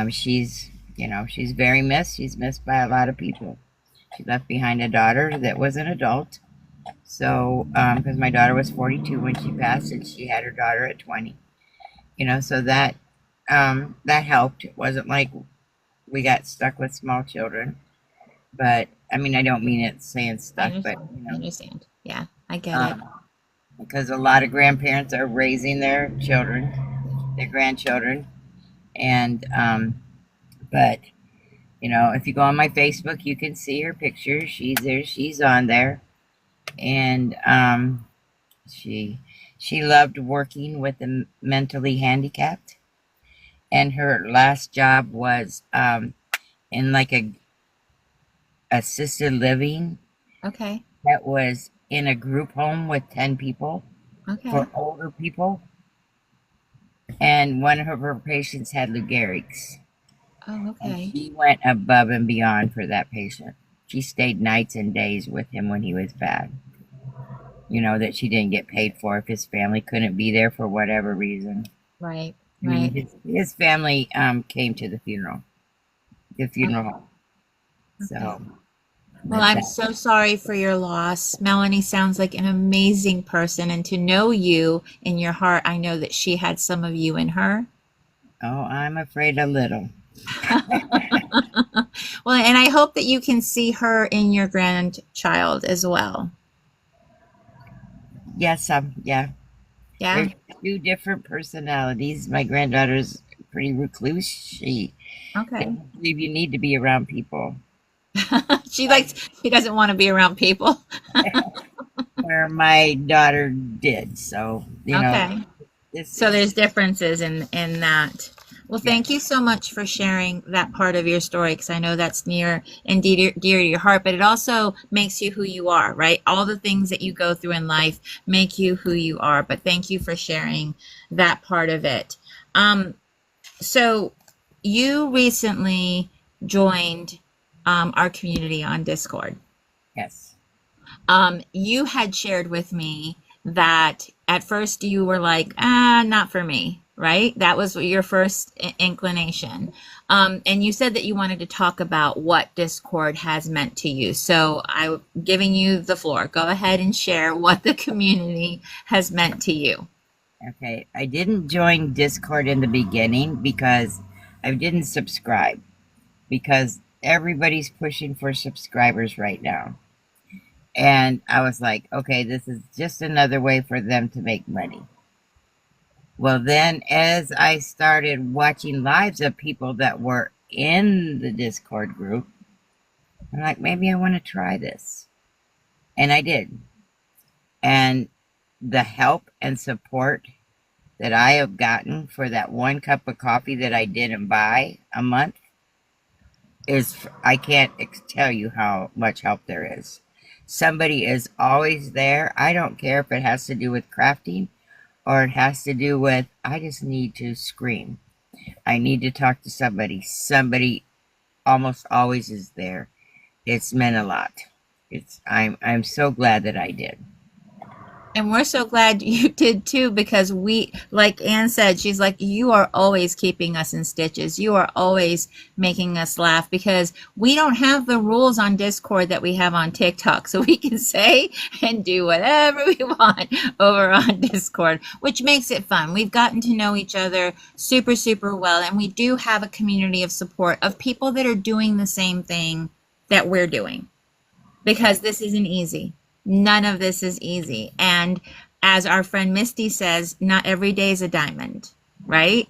she's very missed. She's missed by a lot of people. She left behind a daughter that was an adult. So, because my daughter was 42 when she passed, and she had her daughter at 20. So that helped. It wasn't like we got stuck with small children. But I mean, I don't mean it saying I stuck, but understand. I understand. Yeah, I get it. um, because a lot of grandparents are raising their children, their grandchildren, and but if you go on my Facebook, you can see her picture. She's there. She's on there, and she loved working with the mentally handicapped. And her last job was in like a assisted living Okay. that was in a group home with 10 people Okay. for older people. And one of her patients had Lou Gehrig's. Oh, And okay. she went above and beyond for that patient. She stayed nights and days with him when he was bad. That she didn't get paid for if his family couldn't be there for whatever reason. Right. I mean, Right. his family came to the funeral Okay. home. Okay. So, Well, but I'm that, so sorry for your loss. Melanie sounds like an amazing person, and to know you in your heart, I know that she had some of you in her. oh, I'm afraid a little. Well, and I hope that you can see her in your grandchild as well. Yes, yeah. Yeah. There's two different personalities. My granddaughter's pretty recluse. She Okay. doesn't believe you need to be around people. She doesn't want to be around people. Where my daughter did. So, Okay. this So is, there's differences in that. Well, yeah. thank you so much for sharing that part of your story because I know that's near and dear to your heart, but it also makes you who you are, right? All the things that you go through in life make you who you are. But thank you for sharing that part of it. Um, so you recently joined our community on Discord. Yes. You had shared with me that at first you were like, not for me, right? That was your first inclination. And you said that you wanted to talk about what Discord has meant to you. So I'm giving you the floor. Go ahead and share what the community has meant to you. Okay. I didn't join Discord in the beginning because I didn't subscribe because everybody's pushing for subscribers right now. And I was like, okay, this is just another way for them to make money. Well, then as I started watching lives of people that were in the Discord group, I'm like, maybe I want to try this. And I did. And the help and support that I have gotten for that one cup of coffee that I didn't buy a month I can't tell you how much help there is. somebody is always there. I don't care if it has to do with crafting or it has to do with, I just need to scream. I need to talk to somebody. Somebody almost always is there. It's meant a lot. I'm so glad that I did. And we're so glad you did too, because we, like Anne said, she's like, you are always keeping us in stitches. You are always making us laugh because we don't have the rules on Discord that we have on TikTok. So we can say and do whatever we want over on Discord, which makes it fun. We've gotten to know each other super, super well. And we do have a community of support of people that are doing the same thing that we're doing, because this isn't easy. None of this is easy. And as our friend Misty says, not every day is a diamond, right?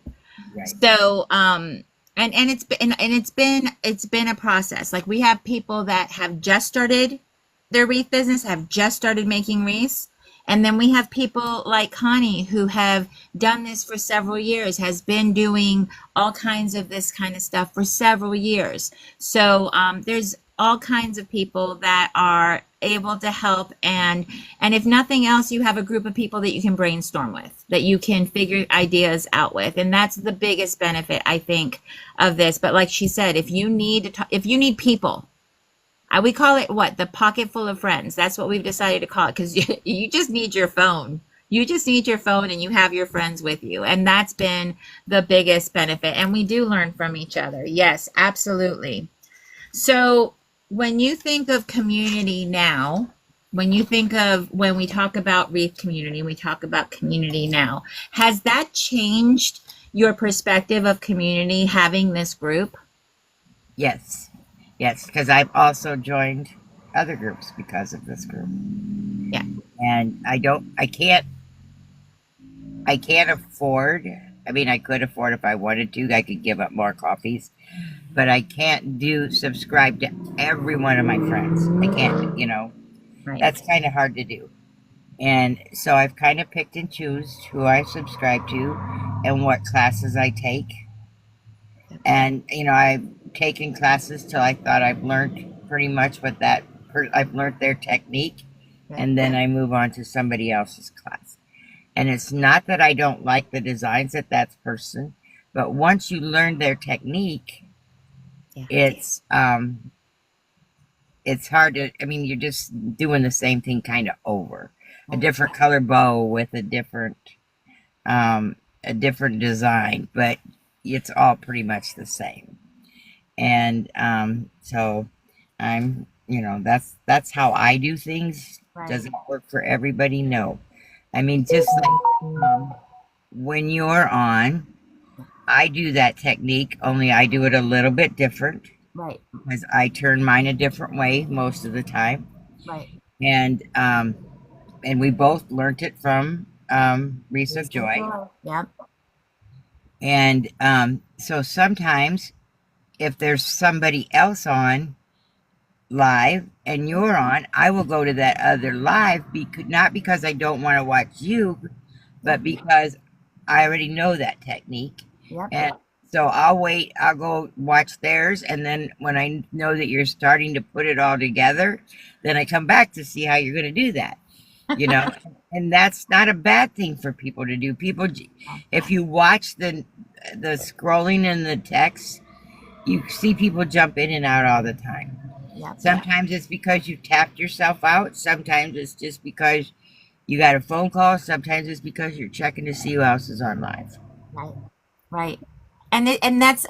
Right. So, and it's been a process. Like we have people that have just started their wreath business, have just started making wreaths. And then we have people like Connie who have done this for several years, has been doing all kinds of this kind of stuff for several years. So there's all kinds of people that are able to help, and if nothing else, you have a group of people that you can brainstorm with, that you can figure ideas out with, and that's the biggest benefit I think of this. But like she said, if you need to if you need people, we call it what, the pocket full of friends. That's what we've decided to call it, because you just need your phone. You just need your phone and you have your friends with you. And that's been the biggest benefit. And we do learn from each other. Yes, absolutely. So when you think of community now, when we talk about Wreath community, we talk about community now, has that changed your perspective of community having this group? Yes. Yes, because I've also joined other groups because of this group. Yeah. And I can't afford, I mean, I could afford if I wanted to, I could give up more coffees, but I can't subscribe to every one of my friends. I can't, Right. that's kind of hard to do. And so I've kind of picked and choose who I subscribe to and what classes I take. And, I've taken classes till I thought I've learned pretty much I've learned their technique. And then I move on to somebody else's class. And it's not that I don't like the designs that person, but once you learn their technique, Yeah. it's hard to, I mean, you're just doing the same thing kind of over. A different color bow with a different design, but it's all pretty much the same. And so that's how I do things. Right. Does it work for everybody? No. I mean, just like when you're on, I do that technique, only I do it a little bit different. Right. Because I turn mine a different way most of the time. Right. And we both learned it from Wreaths of Joy. Yep. And so sometimes if there's somebody else on live and you're on, I will go to that other live, not because I don't want to watch you, but because I already know that technique. Yep. And so I'll go watch theirs, and then when I know that you're starting to put it all together, then I come back to see how you're going to do that. And that's not a bad thing for people to do. If you watch the scrolling in the text, you see people jump in and out all the time. Yep. Sometimes it's because you tapped yourself out. Sometimes it's just because you got a phone call. Sometimes it's because you're checking to see who else is on live. Right. Right. And that's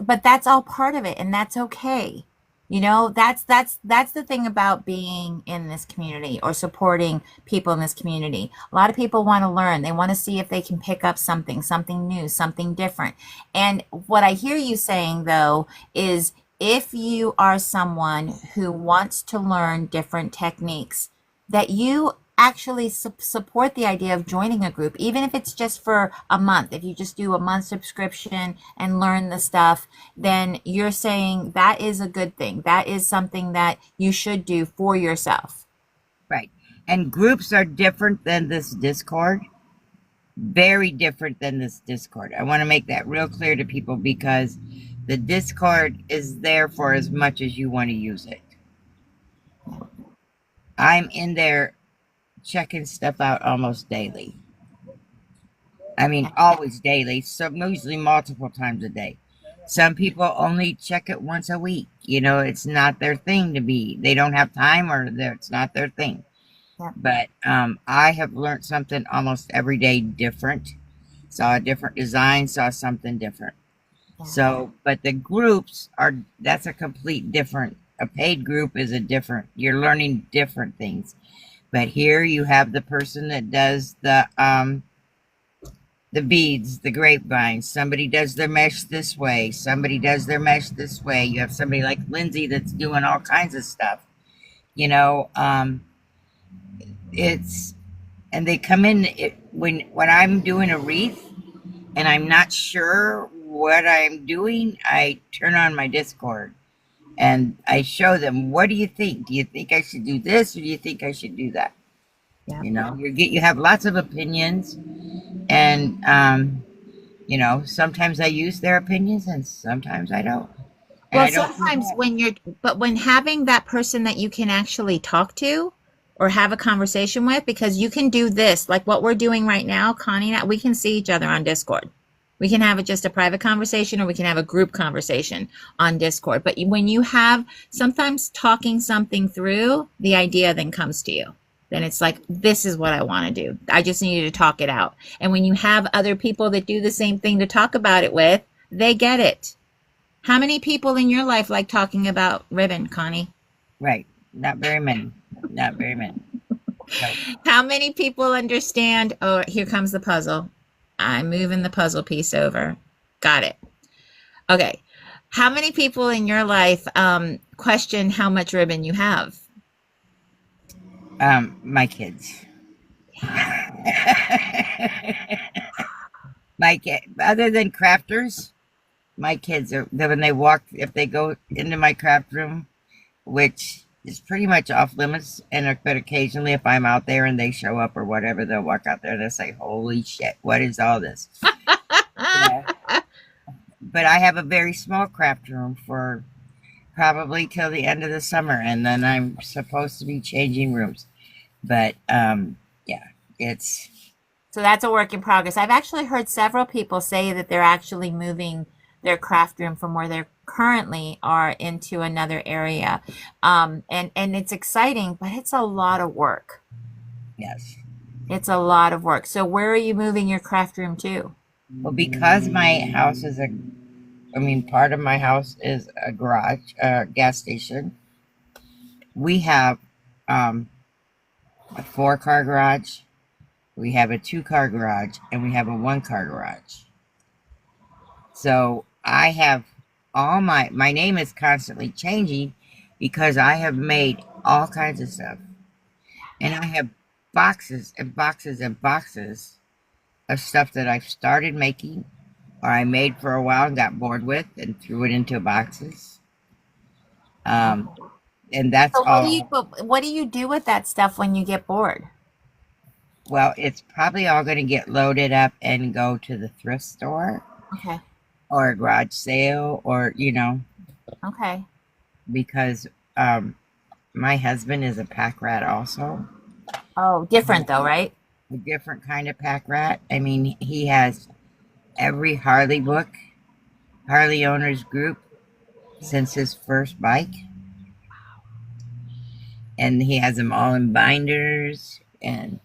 all part of it, and that's okay. That's the thing about being in this community or supporting people in this community. A lot of people want to learn. They want to see if they can pick up something new, something different. And what I hear you saying though is, if you are someone who wants to learn different techniques, that you actually support the idea of joining a group, even if it's just for a month. If you just do a month subscription and learn the stuff, then you're saying that is a good thing. That is something that you should do for yourself. Right. And groups are different than this Discord. Very different than this Discord. I want to make that real clear to people, because the Discord is there for as much as you want to use it. I'm in there checking stuff out almost daily. I mean, always daily, so usually multiple times a day. Some people only check it once a week. You know, it's not their thing to be. They don't have time, or it's not their thing. Yeah. But I have learned something almost every day different. Saw a different design, saw something different. Yeah. So, but the groups are, that's a complete different, a paid group is a different, you're learning different things. But here you have the person that does the beads, the grapevines. Somebody does their mesh this way. Somebody does their mesh this way. You have somebody like Lindsay that's doing all kinds of stuff. You know, it's, and they come in when I'm doing a wreath and I'm not sure what I'm doing, I turn on my Discord and I show them, what do you think? Do you think I should do this, or do you think I should do that? Yeah. You know, you have lots of opinions, and you know, sometimes I use their opinions and sometimes I don't. And Well, I don't do sometimes that. when having that person that you can actually talk to or have a conversation with, because you can do this, like what we're doing right now, Connie and I, we can see each other on Discord. We can have just a private conversation, or we can have a group conversation on Discord. But when you have sometimes talking something through, the idea then comes to you. Then it's like, this is what I want to do. I just need you to talk it out. And when you have other people that do the same thing to talk about it with, they get it. How many people in your life like talking about ribbon, Connie? Right. Not very many. Not very many. So, How many people understand? Oh, here comes the puzzle. I'm moving the puzzle piece over. Got it. Okay. How many people in your life question how much ribbon you have? my kids. My kid, other than crafters, my kids are, when they walk, if they go into my craft room, which is pretty much off limits, and but occasionally if I'm out there and they show up or whatever, they'll walk out there and they'll say, holy shit, what is all this? Yeah. But I have a very small craft room for probably till the end of the summer, and then I'm supposed to be changing rooms. But yeah, it's So that's a work in progress. I've actually heard several people say that they're actually moving their craft room from where they currently are into another area. And it's exciting, but it's a lot of work. yes. It's a lot of work. So where are you moving your craft room to? Well, because my house is I mean, part of my house is a garage, gas station. We have a 4-car garage, we have a 2-car garage, and we have a 1-car garage. So I have all my name is constantly changing because I have made all kinds of stuff. And I have boxes and boxes and boxes of stuff that I've started making or I made for a while and got bored with and threw it into boxes. Um, and that's So all. what do you do with that stuff when you get bored? Well, it's probably all going to get loaded up and go to the thrift store Okay. or a garage sale, or, you know, Okay. because my husband is a pack rat also. Oh, different though, right? A different kind of pack rat. I mean, he has every Harley book, Harley owners group since his first bike. And he has them all in binders. And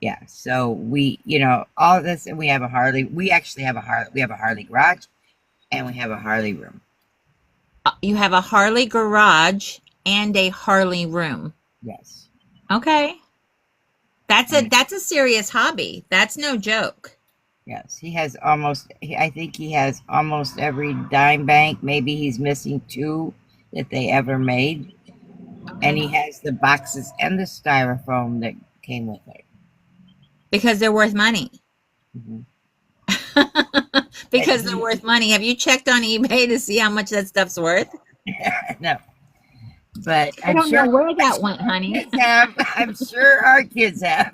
yeah, so we, you know, all of this, and we have a Harley. We actually have a Harley. We have a Harley garage and we have a Harley room. You have a Harley garage and a Harley room. Yes. Okay. That's a serious hobby. That's no joke. Yes, he has almost, I think he has almost every dime bank. Maybe he's missing 2 that they ever made. And he has the boxes and the styrofoam that came with it. Because they're worth money. Mhm. Because they're worth money. Have you checked on eBay to see how much that stuff's worth? No, but I don't know where that went, honey. kids have. I'm sure our kids have.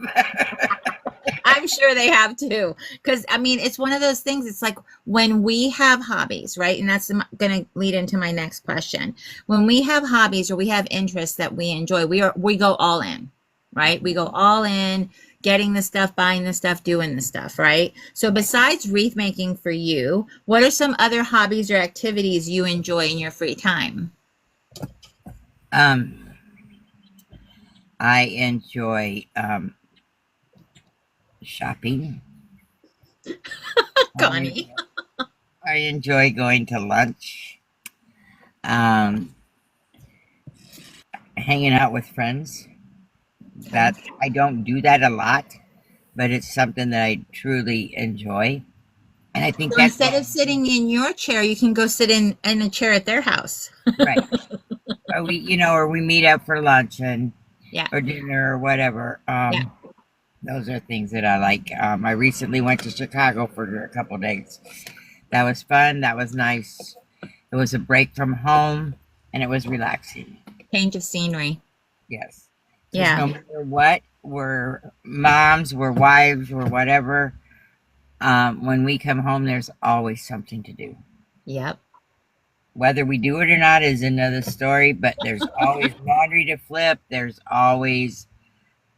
I'm sure they have too. Because, I mean, it's one of those things. It's like when we have hobbies, right? And that's going to lead into my next question. When we have hobbies or we have interests that we enjoy, we go all in, right? We go all in, getting the stuff, buying the stuff, doing the stuff, right? So besides wreath making for you, what are some other hobbies or activities you enjoy in your free time? Um, I enjoy shopping. I, Connie. I enjoy going to lunch. Um, Hanging out with friends. Okay. That I don't do that a lot, but it's something that I truly enjoy. And I think So that's instead of sitting in your chair, you can go sit in a chair at their house. right. Or we meet up for lunch and Yeah. or dinner or whatever. Yeah. Those are things that I like. I recently went to Chicago for a couple days. That was fun. That was nice. It was a break from home, and it was relaxing. Change of scenery. Yes, because Yeah. no matter what, we're moms, we're wives, or whatever. When we come home, there's always something to do. Yep. Whether we do it or not is another story, but there's always laundry to flip. There's always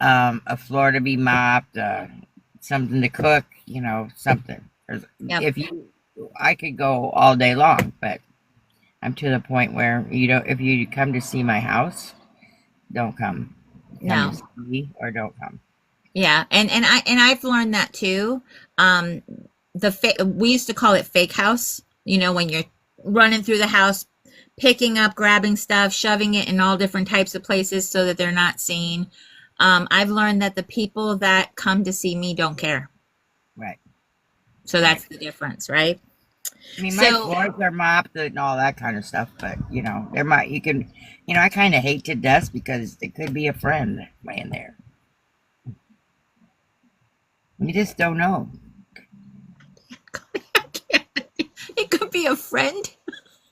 a floor to be mopped, something to cook, something. Yep. If you, I could go all day long, but I'm to the point where if you come to see my house, don't come. Come to No. see me or don't come. Yeah. And I've learned that too. Um, we used to call it fake house. When you're running through the house, picking up, grabbing stuff, shoving it in all different types of places so that they're not seen. I've learned that the people that come to see me don't care. Right, So right. that's the difference, right? I mean, my So, floors are mopped and all that kind of stuff, but you can, I kind of hate to dust because it could be a friend laying there. You just don't know. it could be a friend.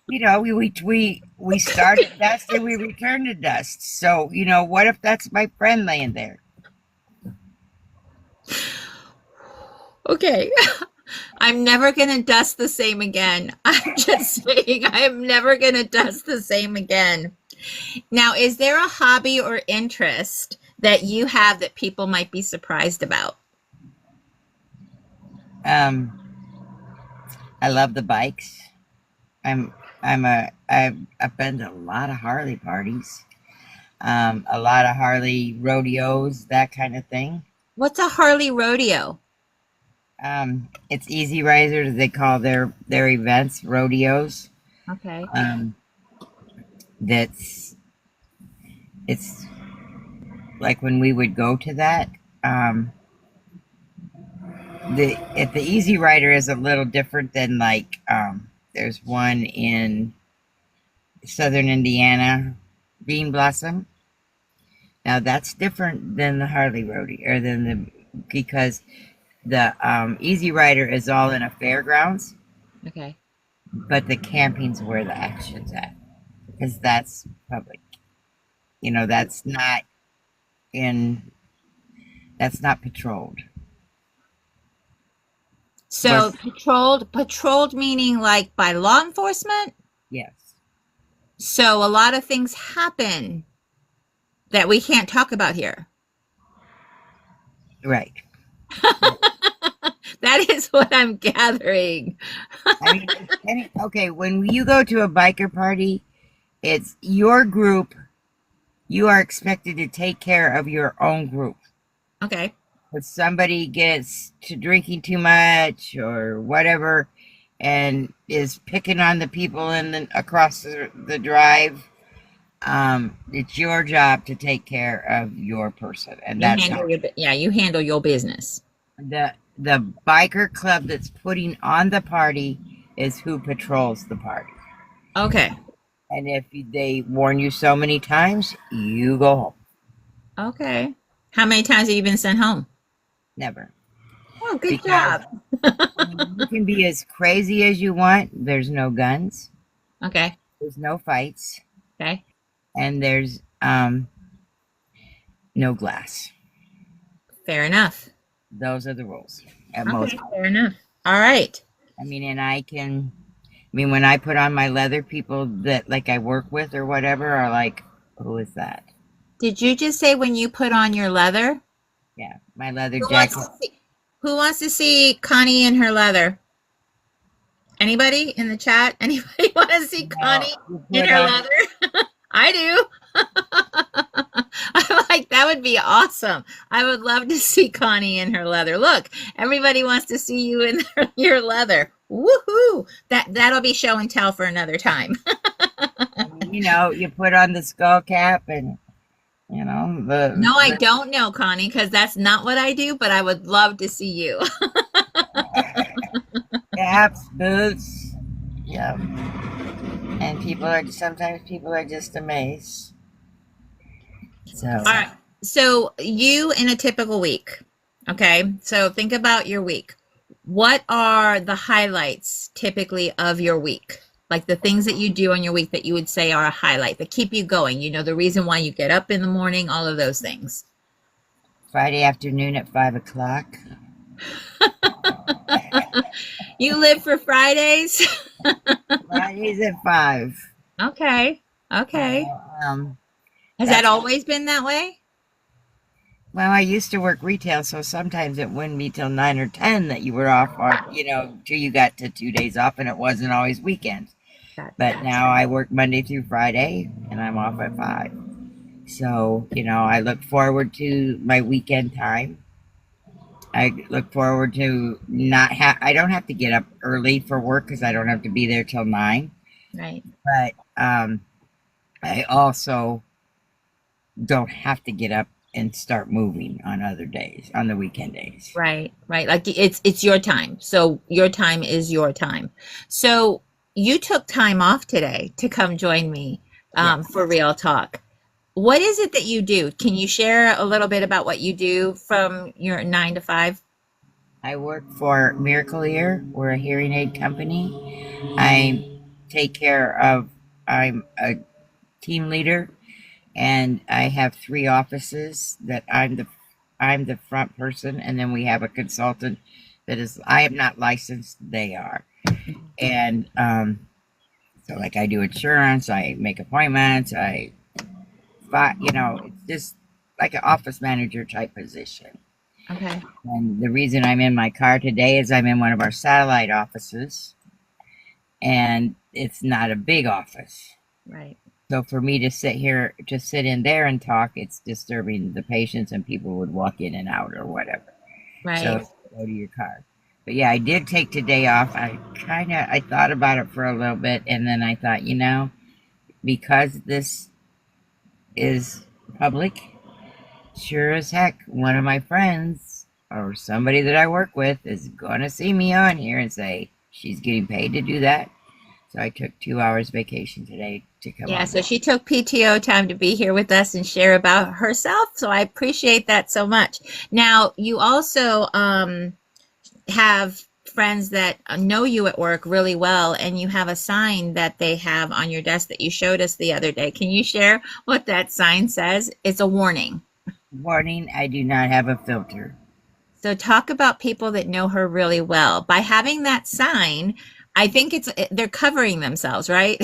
We start at dust and we return to dust. So what if that's my friend laying there? Okay. I'm never going to dust the same again. I'm just saying, I'm never going to dust the same again. Now, is there a hobby or interest that you have that people might be surprised about? Um, I love the bikes. I'm I've been to a lot of Harley parties, a lot of Harley rodeos, that kind of thing. What's a Harley rodeo? It's easy risers. They call their events rodeos. Okay. Um, that's it's like when we would go to that. The Easy Rider is a little different than there's one in southern Indiana, Bean Blossom. Now that's different than the Harley Rodeo or than the because the Easy Rider is all in a fairgrounds, Okay. but the camping's where the action's at because that's public. That's not in that's not patrolled. So Was patrolled meaning like by law enforcement? yes, So a lot of things happen that we can't talk about here. right. That is what I'm gathering. I mean, okay, when you go to a biker party, it's your group. You are expected to take care of your own group. Okay. If somebody gets to drinking too much or whatever and is picking on the people across the drive, it's your job to take care of your person. And You that's handle how you handle your business. the biker club that's putting on the party is who patrols the party. Okay. And if they warn you so many times, you go home. Okay. How many times have you been sent home? Never. Oh, good Because job. you can be as crazy as you want. There's no guns. Okay. There's no fights. Okay. And there's no glass. Fair enough. those are the rules at most. Okay, fair enough. All right. I mean, and when I put on my leather, people that like I work with or whatever are like, who is that? Did you just say when you put on your leather? Yeah, my leather Who wants jacket. to see, who wants to see Connie in her leather? Anybody in the chat? Anybody want to see No, Connie you in put her on. leather? I do. I'm like, that would be awesome. I would love to see Connie in her leather. Look, everybody wants to see you in your leather. Woohoo! That'll be show and tell for another time. I mean, you put on the skull cap and No, I the don't know, Connie, because that's not what I do, but I would love to see you. caps, boots. Yeah, and sometimes people are just amazed. All So right. So you in a typical week. Okay. So think about your week. What are the highlights typically of your week? Like the things that you do on your week that you would say are a highlight that keep you going. The reason why you get up in the morning, all of those things. Friday afternoon at 5 o'clock. You live for Fridays? Fridays at 5. Okay. Okay. Has that That's always been that way? Well, I used to work retail, so sometimes it wouldn't be till 9 or 10 that you were off, or till you got to 2 days off, and it wasn't always weekends. But now I work Monday through Friday, and I'm off at 5. So I look forward to my weekend time. I look forward to not have. I don't have to get up early for work because I don't have to be there till 9. Right. But I also don't have to get up and start moving on other days, on the weekend days. Right, right. Like it's your time. So your time is your time. So you took time off today to come join me Yeah. for Real Talk. What is it that you do? Can you share a little bit about what you do from your 9 to 5? I work for Miracle Ear. We're a hearing aid company. I take care of, I'm a team leader, and I have 3 offices that I'm the front person, and then we have a consultant that is, I am not licensed, they are. And so like I do insurance, I make appointments, it's just like an office manager type position. Okay. And the reason I'm in my car today is I'm in one of our satellite offices, and it's not a big office. Right. So for me to sit in there and talk, it's disturbing the patients, and people would walk in and out or whatever. Right. So go to your car. But yeah, I did take today off. I thought about it for a little bit, and then I thought, because this is public, sure as heck, one of my friends or somebody that I work with is going to see me on here and say she's getting paid to do that. So I took 2 hours vacation today to come Yeah, on. so she took PTO time to be here with us and share about herself. So I appreciate that so much. Now, you also have friends that know you at work really well, and you have a sign that they have on your desk that you showed us the other day. Can you share what that sign says? It's a warning. Warning, I do not have a filter. So talk about people that know her really well. By having that sign, I think they're covering themselves, right?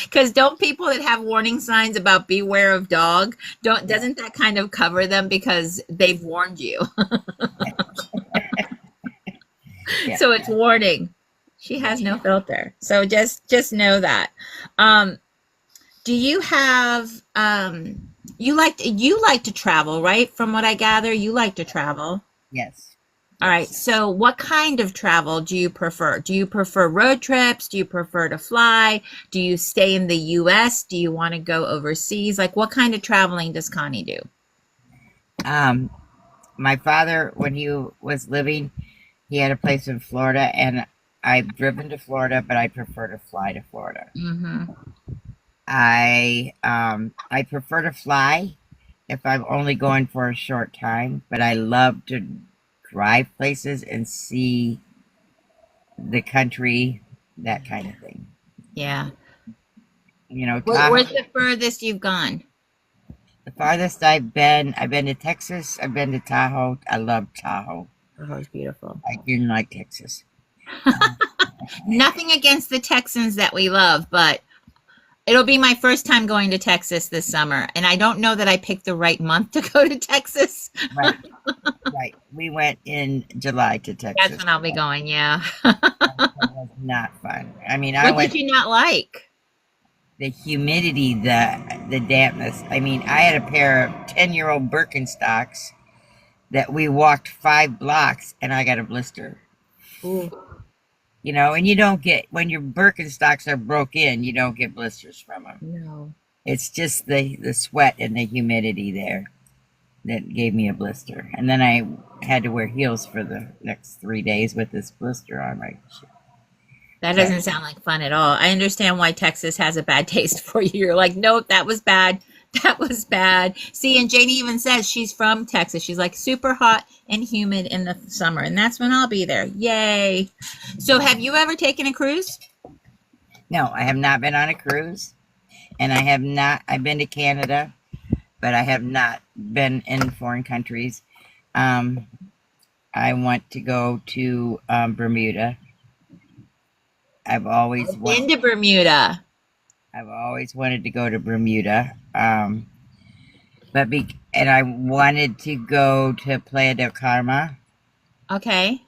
Because don't people that have warning signs about beware of dog, doesn't that kind of cover them because they've warned you? Yeah. So it's warning. She has no filter. So just know that. Um, do you have you like to travel, right? From what I gather, you like to travel. Yes. All right. So what kind of travel do you prefer? Do you prefer road trips? Do you prefer to fly? Do you stay in the US? Do you want to go overseas? Like what kind of traveling does Connie do? My father, when he was living, he had a place in Florida, and I've driven to Florida, but I prefer to fly to Florida. Mm-hmm. I prefer to fly if I'm only going for a short time, but I love to drive places and see the country, that kind of thing. Yeah. You know, Where's Tahoe, the furthest you've gone? The farthest I've been to Texas. I've been to Tahoe. I love Tahoe. Oh, it's beautiful. I didn't like Texas. Um, Nothing against the Texans that we love, but it'll be my first time going to Texas this summer. And I don't know that I picked the right month to go to Texas. right, right. We went in July to That's Texas. when I'll be going, yeah. It was not fun. I mean, I What did went you not like? the humidity, the dampness. I mean, I had a pair of 10-year-old Birkenstocks that we walked 5 blocks and I got a blister. Ooh, You know, and you don't get when your Birkenstocks are broke in, you don't get blisters from them. no. It's just the sweat and the humidity there that gave me a blister. And then I had to wear heels for the next 3 days with this blister on my shoe. That So, doesn't sound like fun at all. I understand why Texas has a bad taste for you. You're like, nope, that was bad. That was bad. See, and Janie even says she's from Texas. She's like super hot and humid in the summer, and that's when I'll be there. Yay. So, have you ever taken a cruise? no, I have not been on a cruise, and I have not. I've been to Canada, but I have not been in foreign countries. Um, I want to go to Bermuda. I've always Been to Bermuda. I've always wanted to go to Bermuda. And I wanted to go to Playa del Carmen Okay.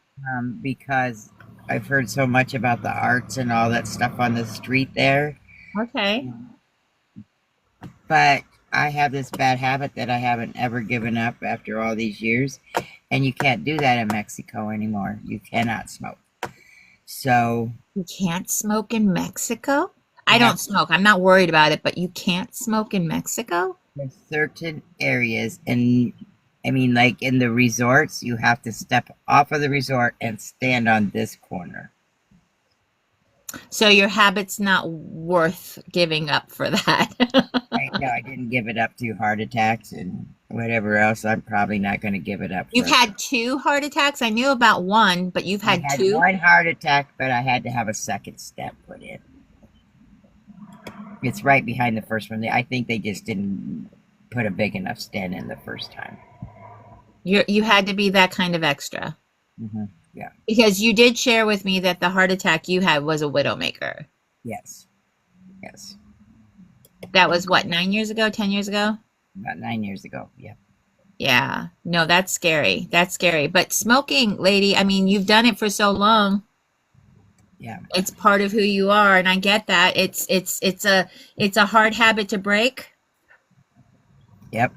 because I've heard so much about the arts and all that stuff on the street there. Okay. But I have this bad habit that I haven't ever given up after all these years, and you can't do that in Mexico anymore. You cannot smoke. So You can't smoke in Mexico? I you have don't smoke. I'm not worried about it, but you can't smoke in Mexico? in certain areas, and I mean, like in the resorts, you have to step off of the resort and stand on this corner. So your habit's not worth giving up for that. I didn't give it up to heart attacks and whatever else. I'm probably not going to give it up You've for. had 2 heart attacks. I knew about one, but you've I had had 2. one heart attack, but I had to have a second step put in. It's right behind the first one. I think they just didn't put a big enough stent in the first time. You had to be that kind of extra. Yeah. Because you did share with me that the heart attack you had was a widowmaker. Yes. Yes. That was what, 9 years ago, 10 years ago? About 9 years ago. Yeah. Yeah. No, that's scary. That's scary. But smoking, lady, I mean, you've done it for so long. Yeah. It's part of who you are, and I get that. It's a hard habit to break. Yep.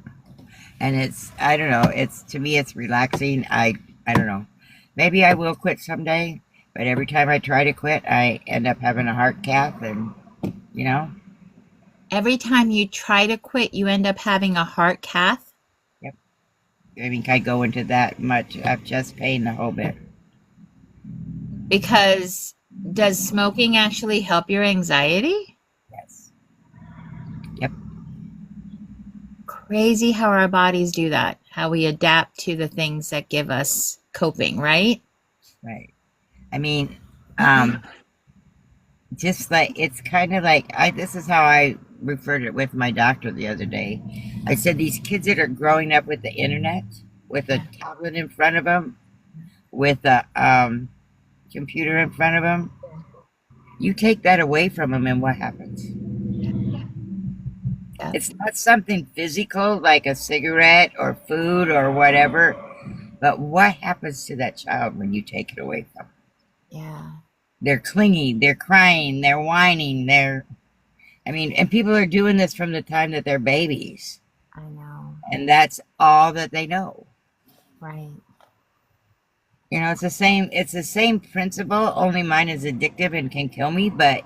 And I don't know. To me, it's relaxing. I don't know. Maybe I will quit someday, but every time I try to quit, I end up having a heart cath, and you know. Every time you try to quit, you end up having a heart cath. Yep. I mean, I go into that much of chest pain the whole bit. Because does smoking actually help your anxiety? Yes. Yep. Crazy how our bodies do that, how we adapt to the things that give us coping, right? Right. I mean, just like it's kind of like this is how I referred it with my doctor the other day. I said these kids that are growing up with the internet, with a tablet in front of them, with a computer in front of them, you take that away from them, and what happens? Yeah. It's not something physical like a cigarette or food or whatever, but what happens to that child when you take it away from them? Yeah. They're clingy, they're crying, they're whining, and people are doing this from the time that they're babies. I know. And that's all that they know. Right. You know, it's the same principle, only mine is addictive and can kill me, but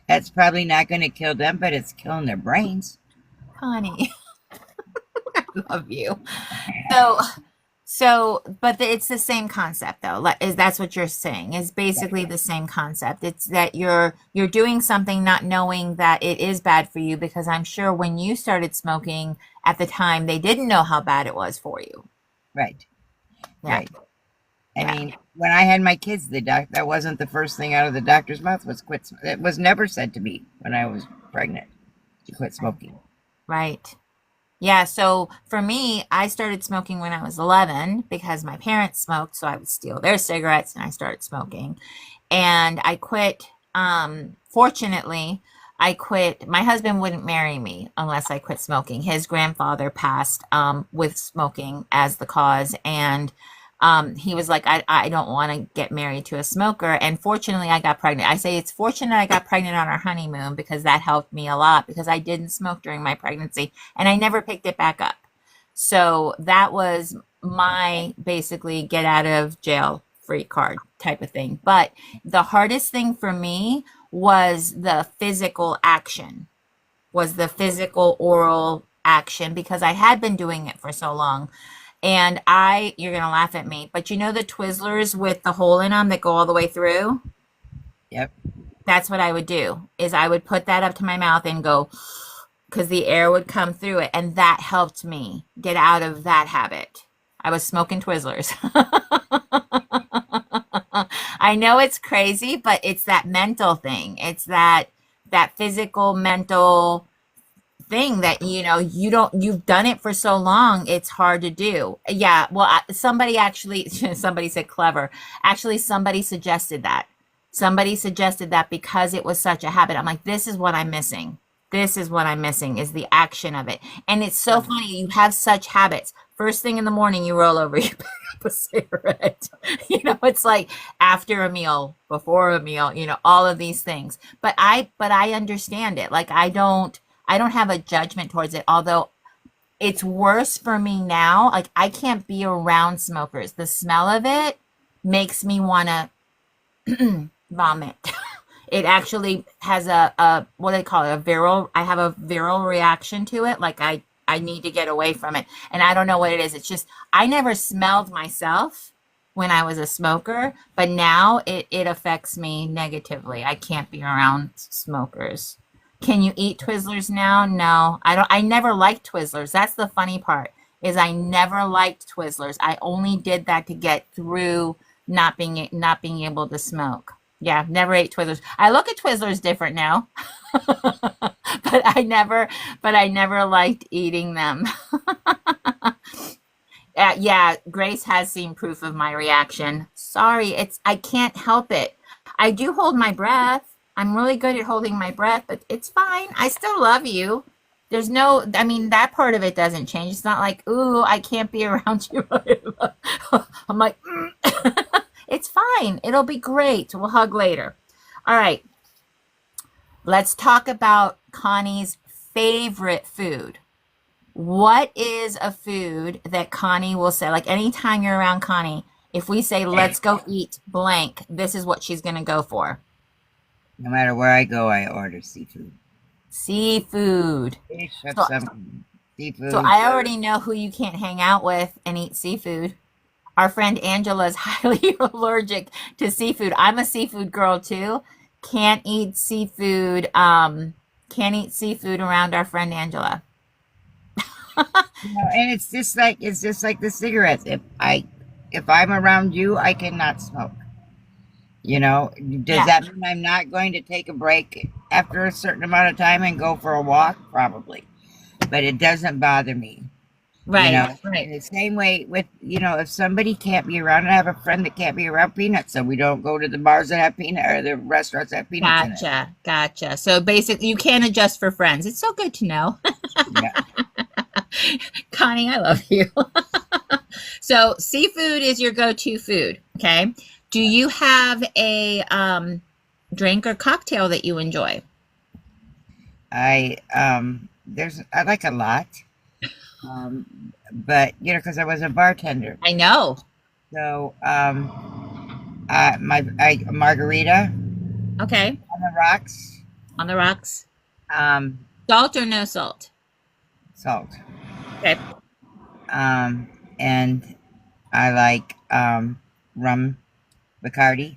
that's probably not going to kill them, but it's killing their brains. Connie, I love you. But it's the same concept though. Is that's what you're saying? Is basically the same concept. It's that you're doing something not knowing that it is bad for you, because I'm sure when you started smoking at the time, they didn't know how bad it was for you. Right. Yeah. Right. I mean, when I had my kids, that wasn't the first thing out of the doctor's mouth was quit. It was never said to me when I was pregnant to quit smoking. Right. Yeah, so for me, I started smoking when I was 11 because my parents smoked, so I would steal their cigarettes and I started smoking. And I quit. Fortunately, I quit. My husband wouldn't marry me unless I quit smoking. His grandfather passed with smoking as the cause, and he was like, I don't want to get married to a smoker. And fortunately, I got pregnant. I say it's fortunate I got pregnant on our honeymoon because that helped me a lot because I didn't smoke during my pregnancy and I never picked it back up. So that was my basically get out of jail free card type of thing. But the hardest thing for me was the physical action, was the physical oral action because I had been doing it for so long. And you're going to laugh at me, but you know the Twizzlers with the hole in them that go all the way through? Yep. That's what I would do, is I would put that up to my mouth and go, because the air would come through it. And that helped me get out of that habit. I was smoking Twizzlers. I know it's crazy, but it's that mental thing. It's that physical, mental thing that you've done it for so long it's hard to do. Yeah, well, somebody actually somebody said clever. Actually, somebody suggested that because it was such a habit. I'm like, this is what I'm missing. This is what I'm missing, is the action of it. And it's so funny, you have such habits. First thing in the morning you roll over, you pick up a cigarette. It's like after a meal, before a meal, all of these things. But I understand it. Like I don't have a judgment towards it, although it's worse for me now. Like I can't be around smokers. The smell of it makes me want to vomit. It actually has a what do they call it? I have a viral reaction to it. Like I need to get away from it. And I don't know what it is. It's just I never smelled myself when I was a smoker, but now it affects me negatively. I can't be around smokers. Can you eat Twizzlers now? No, I don't. I never liked Twizzlers. That's the funny part, is I never liked Twizzlers. I only did that to get through not being able to smoke. Yeah, never ate Twizzlers. I look at Twizzlers different now, but I never liked eating them. Yeah, Grace has seen proof of my reaction. Sorry, I can't help it. I do hold my breath. I'm really good at holding my breath, but it's fine. I still love you. I mean, that part of it doesn't change. It's not like, ooh, I can't be around you. I'm like, it's fine. It'll be great. We'll hug later. All right. Let's talk about Connie's favorite food. What is a food that Connie will say? Like anytime you're around Connie, if we say, let's go eat blank, this is what she's going to go for. No matter where I go, I order seafood. Seafood. Fish, have So, some seafood. so I already know who you can't hang out with and eat seafood. Our friend Angela is highly allergic to seafood. I'm a seafood girl too. Can't eat seafood. Can't eat seafood around our friend Angela. And it's just like the cigarettes. If I'm around you, I cannot smoke. Does Yeah. that mean I'm not going to take a break after a certain amount of time and go for a walk? Probably. But it doesn't bother me. Right. In Right. the same way with, if somebody can't be around, I have a friend that can't be around peanuts, so we don't go to the bars that have peanut or the restaurants that have peanuts in it. Gotcha. Gotcha. So basically, you can adjust for friends. It's so good to know. Yeah. Connie, I love you. So seafood is your go-to food. Okay. Do you have a drink or cocktail that you enjoy? I like a lot. But because I was a bartender, I know. so margarita Okay. on the rocks, On the rocks. um, Salt or no salt? salt, Okay. and I like rum Bacardi,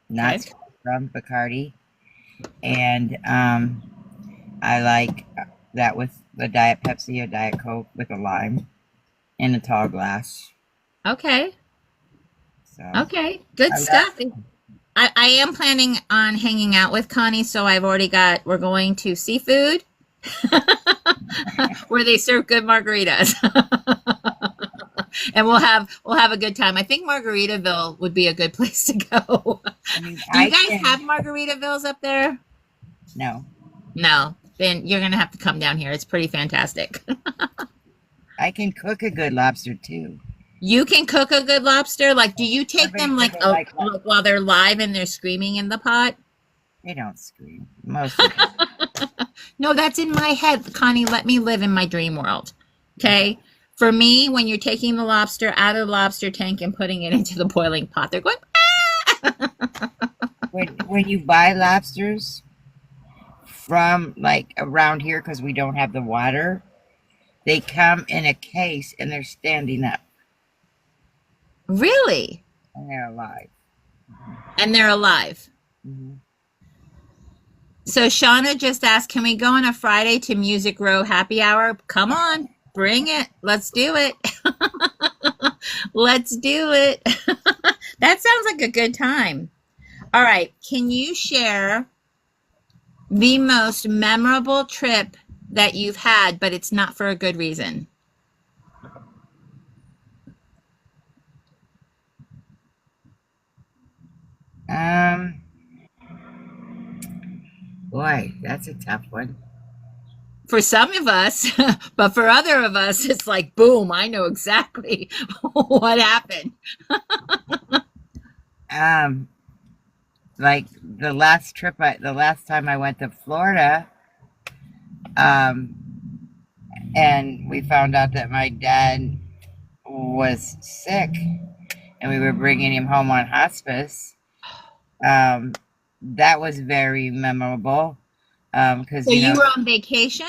not Okay. Scotch rum Bacardi, and I like that with the Diet Pepsi or Diet Coke with a lime in a tall glass. Okay. So Okay. Good I love. stuff. I am planning on hanging out with Connie, so we're going to seafood where they serve good margaritas. And we'll have a good time. I think Margaritaville would be a good place to go. I mean, Do you I guys can, have Margaritavilles up there? no, No. Then you're gonna have to come down here. It's pretty fantastic. I can cook a good lobster too. You can cook a good lobster. Like, do you take Somebody them said like, they like lobster. like while they're live and they're screaming in the pot? They don't scream. Most of them. No, that's in my head. Connie, let me live in my dream world. Okay. For me, when you're taking the lobster out of the lobster tank and putting it into the boiling pot, they're going, When you buy lobsters from like around here, because we don't have the water, they come in a case and they're standing up really? and they're alive. And they're alive. Hmm. So Shauna just asked, can we go on a Friday to Music Row happy hour? Come on, bring it. Let's do it. Let's do it. That sounds like a good time. All right. Can you share the most memorable trip that you've had, but it's not for a good reason? Um, Boy, that's a tough one. For some of us, but for other of us, it's like, boom, I know exactly what happened. Um, like the last time I went to Florida, um, and we found out that my dad was sick and we were bringing him home on hospice. Um, that was very memorable. Because, So you were on vacation?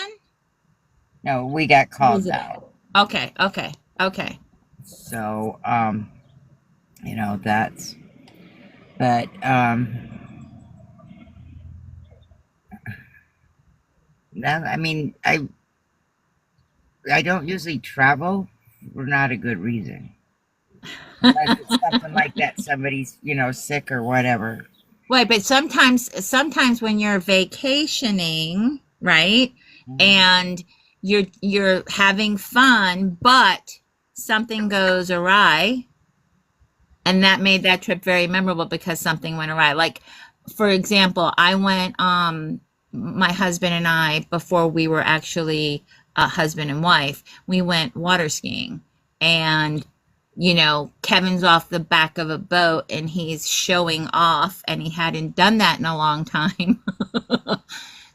no, we got called Was it? out. Okay, okay, okay. So, that's, but, that, I mean, I don't usually travel for not a good reason. Unless it's something like that, somebody's, sick or whatever. Wait, but sometimes when you're vacationing, right? Mhm. And you're having fun, but something goes awry, and that made that trip very memorable because something went awry. Like, for example, I went my husband and I, before we were actually a husband and wife, we went water skiing. And Kevin's off the back of a boat and he's showing off, and he hadn't done that in a long time.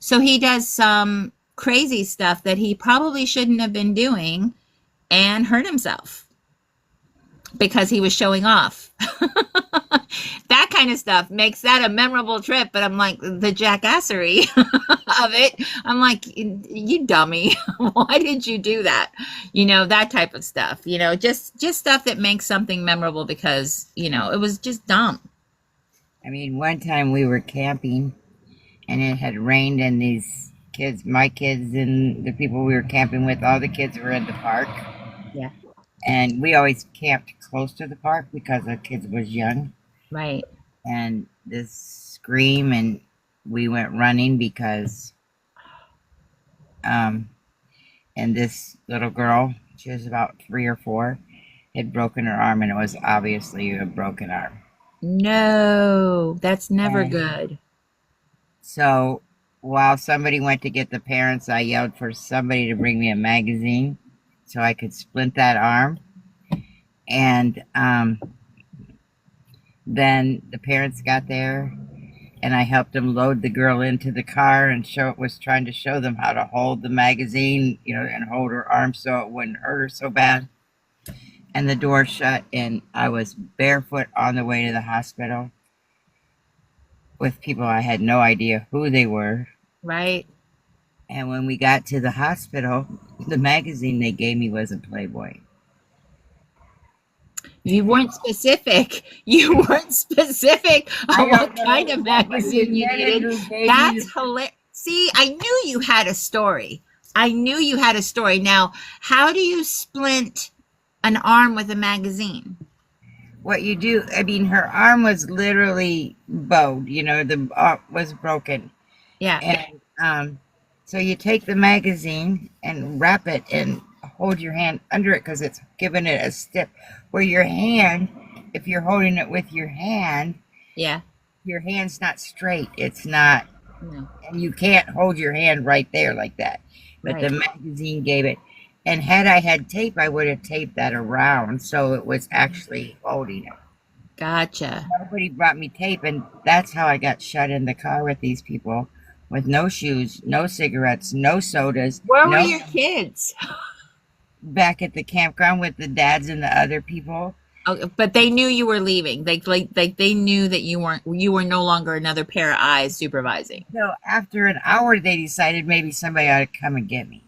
So he does some crazy stuff that he probably shouldn't have been doing and hurt himself because he was showing off. That kind of stuff makes that a memorable trip. But I'm like, the jackassery of it, I'm like, you dummy. Why did you do that? That type of stuff, just stuff that makes something memorable because, it was just dumb. I mean, one time we were camping and it had rained, and these kids, my kids, and the people we were camping with, all the kids were in the park. Yeah. And we always camped close to the park because the kids was young. Right. And this scream, and we went running because, um, and this little girl, she was about 3 or 4, had broken her arm, and it was obviously a broken arm. No, that's never And good. so while somebody went to get the parents, I yelled for somebody to bring me a magazine so I could splint that arm. And then the parents got there, and I helped them load the girl into the car and was trying to show them how to hold the magazine, and hold her arm so it wouldn't hurt her so bad. And the door shut, and I was barefoot on the way to the hospital with people I had no idea who they were. Right. And when we got to the hospital, the magazine they gave me was a Playboy. You weren't specific. You weren't specific I on don't what know. kind of Somebody magazine you admitted needed. who gave me That's hilarious. See, I knew you had a story. I knew you had a story. Now, how do you splint an arm with a magazine? what you do. I mean, her arm was literally bowed, the was broken. Yeah. And So you take the magazine and wrap it and hold your hand under it because it's giving it a stiff. Where your hand, if you're holding it with Yeah. your hand's not straight. It's not, No. and you can't hold your hand right there like that. But the Right. magazine gave it. And had I had tape, I would have taped that around so it was actually holding it. Gotcha. Nobody brought me tape, and that's how I got shut in the car with these people with no shoes, no cigarettes, no sodas, Where were no your kids? back at the campground with the dads and the other people. Oh, but they knew you were leaving. Like they knew that you were no longer another pair of eyes supervising. So after an hour, they decided maybe somebody ought to come and get me.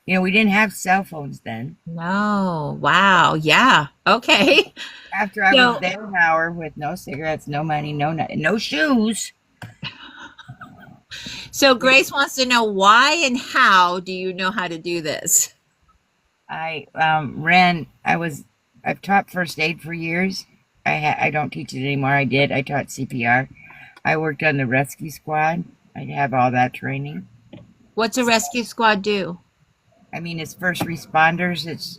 You know, we didn't have cell phones then. No. Wow. Yeah. Okay. After I was So there an hour with no cigarettes, no money, no shoes. so Grace wants to know why and how do you know how to do this? I I've taught first aid for years. I don't teach it anymore. I did. I taught CPR. I worked on the rescue squad. I have all that training. What's a rescue squad do? I mean, it's first responders. It's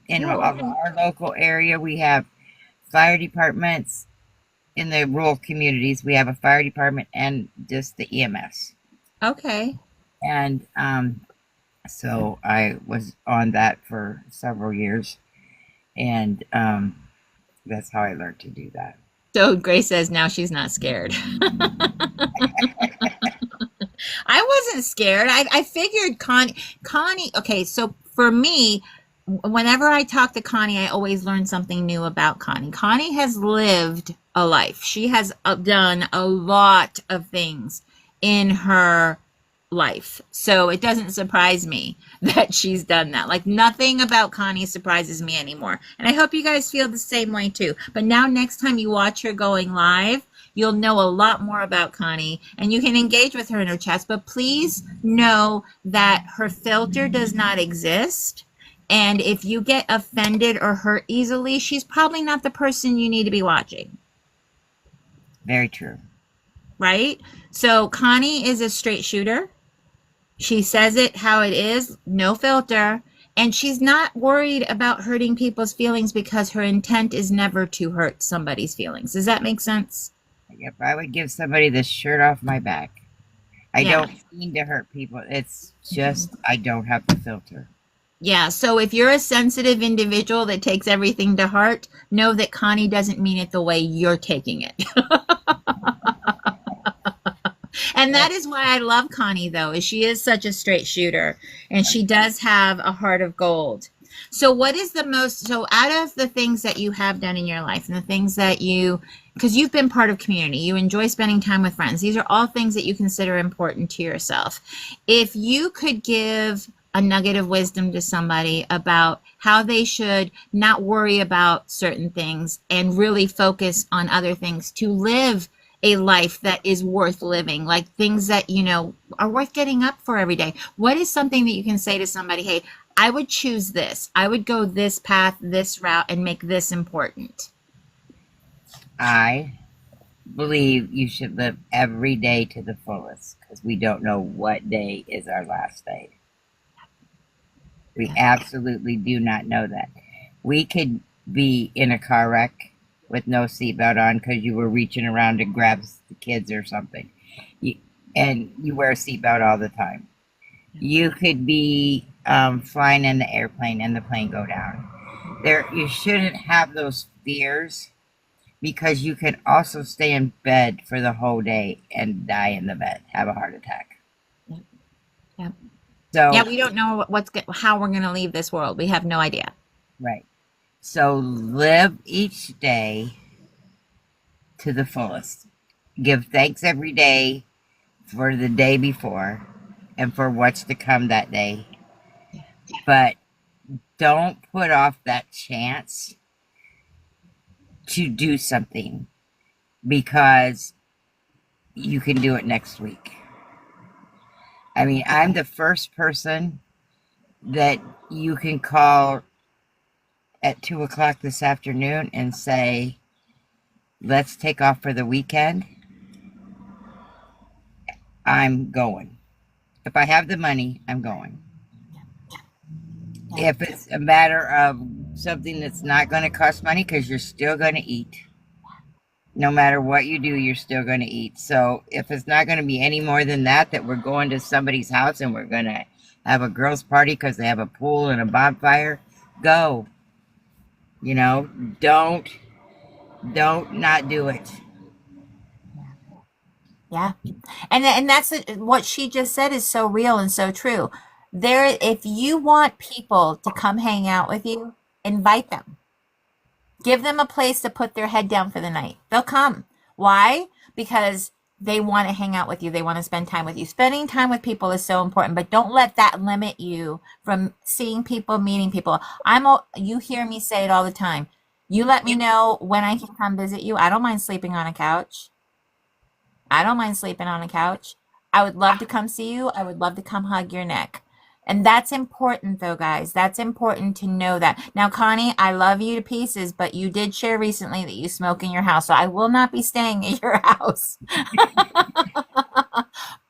in Oh, okay. our local area. We have fire departments. In the rural communities, we have a fire department and just the EMS. Okay. And so I was on that for several years, and that's how I learned to do that. So Grace says now she's not scared. I wasn't scared. I figured Connie, okay, so for me, whenever I talk to Connie, I always learn something new about Connie. Connie has lived a life. She has done a lot of things in her life. So it doesn't surprise me that she's done that. Like nothing about Connie surprises me anymore. And I hope you guys feel the same way too. But now next time you watch her going live, you'll know a lot more about Connie and you can engage with her in her chats. But please know that her filter does not exist. And if you get offended or hurt easily, she's probably not the person you need to be watching. Very true. Right? So Connie is a straight shooter. She says it how it is, no filter. And she's not worried about hurting people's feelings because her intent is never to hurt somebody's feelings. Does that make sense? Yep, I would give somebody the shirt off my back. I Yeah. don't mean to hurt people. It's just I don't have the filter. Yeah. So if you're a sensitive individual that takes everything to heart, know that Connie doesn't mean it the way you're taking it. And that is why I love Connie, though, is she is such a straight shooter and she does have a heart of gold. So what is the most, so out of the things that you have done in your life and the things that you, because you've been part of community, you enjoy spending time with friends, these are all things that you consider important to yourself. If you could give a nugget of wisdom to somebody about how they should not worry about certain things and really focus on other things to live a life that is worth living, like things that, you know, are worth getting up for every day. What is something that you can say to somebody, hey, I would choose this. I would go this path, this route, and make this important. I believe you should live every day to the fullest because we don't know what day is our last day. We absolutely do not know that. We could be in a car wreck with no seatbelt on because you were reaching around to grab the kids or something. And you wear a seatbelt all the time. You could be flying in the airplane and the plane go down. You shouldn't have those fears because you can also stay in bed for the whole day and die in the bed, have a heart attack. Yep. Yep. So yeah, we don't know how we're going to leave this world. We have no idea. right. So live each day to the fullest. Give thanks every day for the day before and for what's to come that day. But don't put off that chance to do something because you can do it next week. I mean, I'm the first person that you can call at 2 o'clock this afternoon and say, let's take off for the weekend. I'm going. If I have the money, I'm going. Yeah. If it's a matter of something that's not going to cost money, because you're still going to eat. No matter what you do, you're still going to eat. So if it's not going to be any more than that, that we're going to somebody's house and we're going to have a girls' party because they have a pool and a bonfire, go. You know, don't not do it. Yeah. And that's what she just said is so real and so true. There, if you want people to come hang out with you, invite them. Give them a place to put their head down for the night. They'll come. Why? Because they want to hang out with you. They want to spend time with you. Spending time with people is so important, but don't let that limit you from seeing people, meeting people. You hear me say it all the time. You let me know when I can come visit you. I don't mind sleeping on a couch. I don't mind sleeping on a couch. I would love to come see you. I would love to come hug your neck. And that's important, though, guys. That's important to know that. Now, Connie, I love you to pieces, but you did share recently that you smoke in your house. So I will not be staying at your house.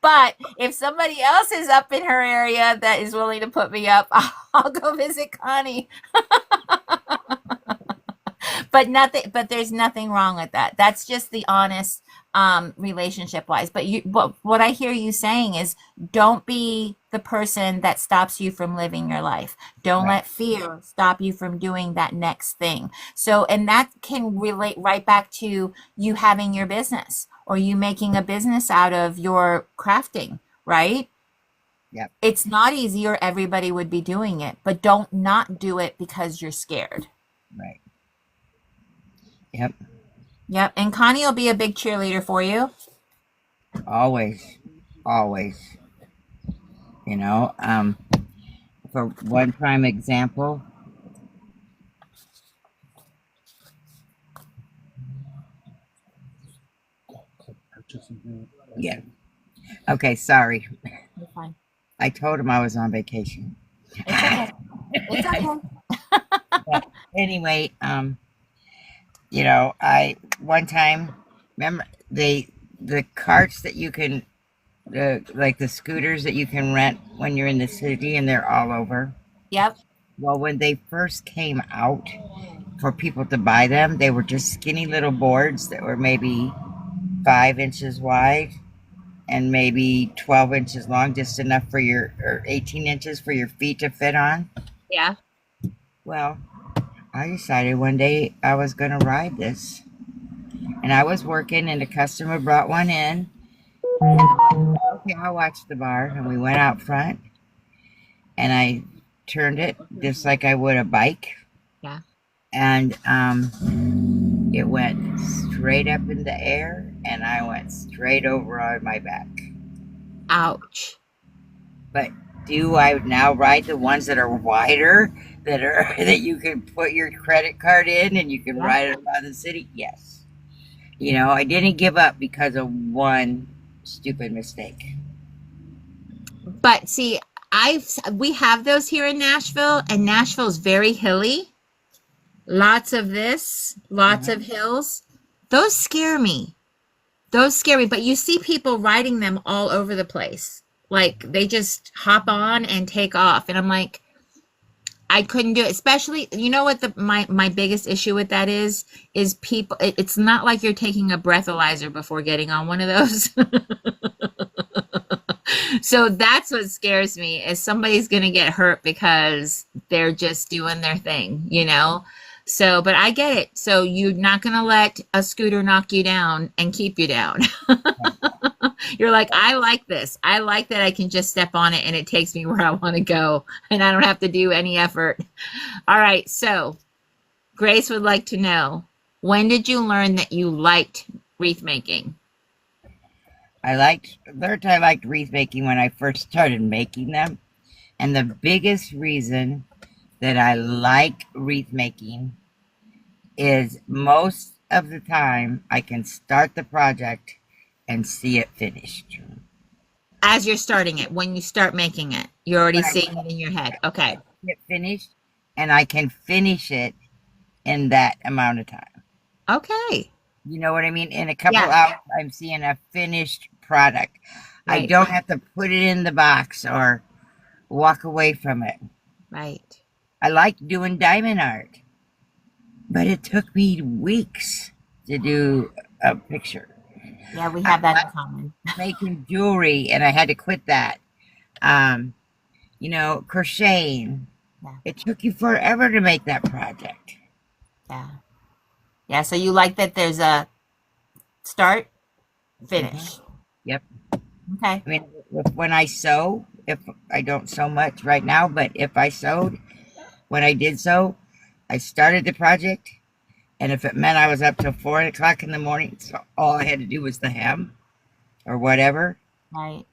But if somebody else is up in her area that is willing to put me up, I'll go visit Connie. But there's nothing wrong with that. That's just the honest relationship wise. But what I hear you saying is don't be the person that stops you from living your life. Don't Right. let fear stop you from doing that next thing. So, and that can relate right back to you having your business or you making a business out of your crafting, right? Yep. It's not easy or everybody would be doing it, but don't not do it because you're scared. Right. Yep. Yep. And Connie will be a big cheerleader for you. Always. Always. You know, for one prime example, yeah. Okay, sorry. You're fine. I told him I was on vacation. It's okay. It's okay. But anyway, you know, I one time remember the carts that you can like the scooters that you can rent when you're in the city and they're all over. Yep. Well, when they first came out for people to buy them, they were just skinny little boards that were maybe 5 inches wide and maybe 12 inches long, just enough for your, or 18 inches for your feet to fit on. Yeah. Well, I decided one day I was going to ride this. And I was working, and a customer brought one in. And, okay, I'll watch the bar. And we went out front, and I turned it just like I would a bike. Yeah. And it went straight up in the air, and I went straight over on my back. Ouch. But do I now ride the ones that are wider, that are that you can put your credit card in and you can Yeah. ride it around the city? Yes. You know, I didn't give up because of one stupid mistake. But see, we have those here in Nashville, and Nashville's very hilly. Lots of this, lots Uh-huh. of hills. Those scare me. Those scare me. But you see people riding them all over the place. Like they just hop on and take off. And I'm like, I couldn't do it. Especially, you know what my biggest issue with that is people. It's not like you're taking a breathalyzer before getting on one of those. So that's what scares me is somebody's going to get hurt because they're just doing their thing, you know? So, but I get it. So you're not going to let a scooter knock you down and keep you down. You're like, I like this. I like that I can just step on it and it takes me where I want to go and I don't have to do any effort. All right. So Grace would like to know, when did you learn that you liked wreath making? I liked wreath making when I first started making them. And the biggest reason that I like wreath making is most of the time I can start the project and see it finished. As you're starting it, when you start making it, you're already When I seeing it in your head. Okay. see it finished, and I can finish it in that amount of time. Okay. You know what I mean? In a couple Yeah. hours, I'm seeing a finished product. I Right. don't have to put it in the box or walk away from it. Right. I like doing diamond art, but it took me weeks to do a picture. Yeah, we I have that in like common. making jewelry, and I had to quit that. Um, crocheting. Yeah. It took you forever to make that project. Yeah. Yeah. So you like that there's a start, Hmm. finish. Yep. Okay. I mean, when I sew, if I don't sew much right now, but if I sewed, when I did sew, I started the project, and if it meant I was up till 4 o'clock in the morning, so all I had to do was the hem or whatever, Right.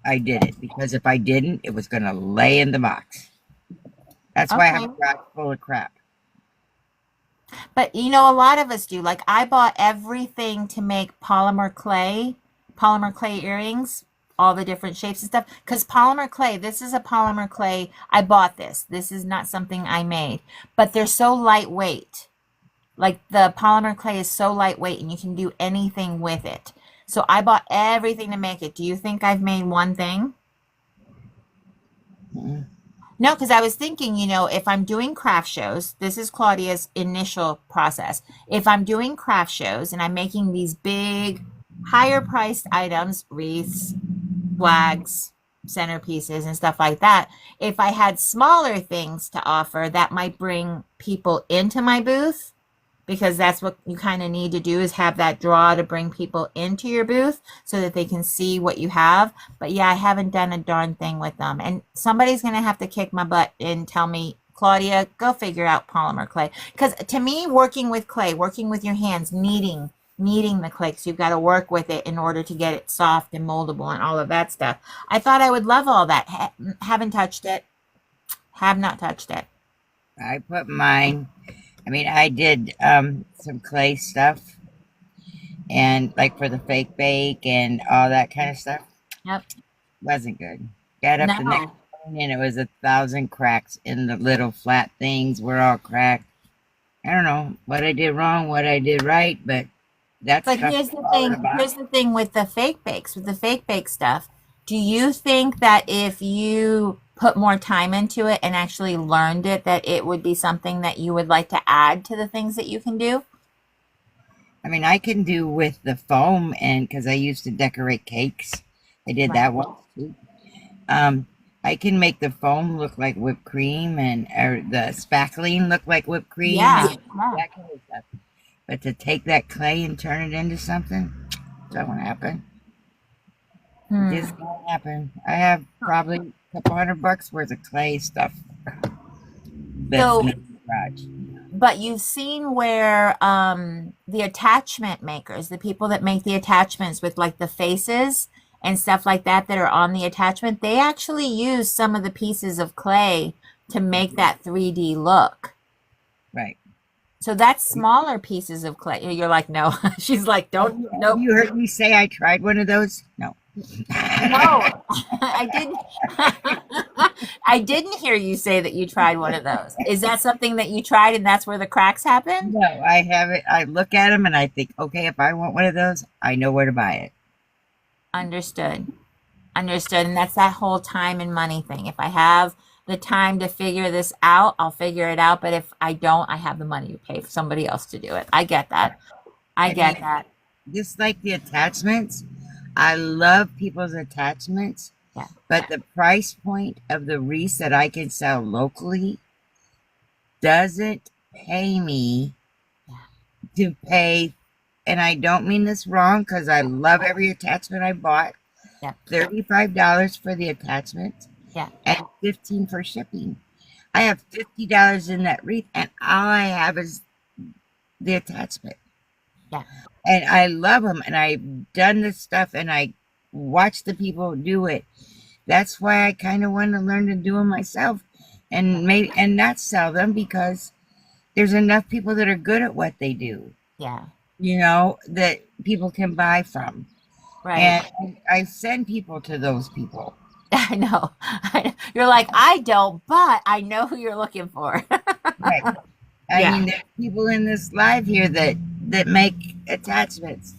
I did it because if I didn't, it was going to lay in the box. That's why I have Okay. a garage full of crap. But you know, a lot of us do. Like I bought everything to make polymer clay earrings, all the different shapes and stuff. Because polymer clay, this is a polymer clay. I bought this. This is not something I made, but they're so lightweight. Like the polymer clay is so lightweight and you can do anything with it. So I bought everything to make it. Do you think I've made one thing? Mm. No, because I was thinking, if I'm doing craft shows, this is Claudia's initial process. If I'm doing craft shows and I'm making these big, higher priced items, wreaths, flags, centerpieces, and stuff like that, if I had smaller things to offer, that might bring people into my booth because that's what you kind of need to do is have that draw to bring people into your booth so that they can see what you have. But yeah, I haven't done a darn thing with them. And somebody's going to have to kick my butt and tell me, Claudia, go figure out polymer clay. Because to me, working with clay, working with your hands, kneading the clay, so you've got to work with it in order to get it soft and moldable and all of that stuff. I thought I would love all that. Haven't touched it. Have not touched it. I put mine. I mean, I did some clay stuff and like for the fake bake and all that kind of stuff. Yep. Wasn't good. Got up the next No. morning and it was 1,000 cracks in the little flat things were all cracked. I don't know what I did wrong, what I did right, but that But stuff here's the all in a thing. box. Here's the thing with the fake bakes, with the fake bake stuff. Do you think that if you put more time into it and actually learned it, that it would be something that you would like to add to the things that you can do? I mean, I can do with the foam and because I used to decorate cakes. I did Right. that once too. Um, I can make the foam look like whipped cream and or the spackling look like whipped cream Yeah. and Yeah. that kind of stuff. But to take that clay and turn it into something, that won't happen. Hmm. Just won't happen. I have probably a couple $100 worth of clay stuff that's So, in the garage. but you've seen where the attachment makers, the people that make the attachments with like the faces and stuff like that are on the attachment, they actually use some of the pieces of clay to make that 3D look. Right. So that's smaller pieces of clay. You're like, no. She's like, don't, Have nope. you heard me say I tried one of those? No. No, I didn't. I didn't hear you say that you tried one of those. Is that something that you tried and that's where the cracks happened? No, I have it. I look at them and I think, okay, if I want one of those, I know where to buy it. Understood. Understood. And that's that whole time and money thing. If I have the time to figure this out, I'll figure it out. But if I don't, I have the money to pay for somebody else to do it. I get that. I I mean, get that. just like the attachments, I love people's attachments, Yeah. but the price point of the wreaths that I can sell locally doesn't pay me to pay, and I don't mean this wrong because I love every attachment I bought. Yeah. $35 for the attachment Yeah. and 15 for shipping. I have $50 in that wreath, and all I have is the attachment. Yeah. And I love them, and I've done this stuff, and I watch the people do it. That's why I kind of want to learn to do them myself, and maybe and not sell them because there's enough people that are good at what they do. Yeah. That people can buy from. Right. And I send people to those people. I know. You're like, I don't, but I know who you're looking for. Right. I Yeah. mean, there's people in this live here that make attachments.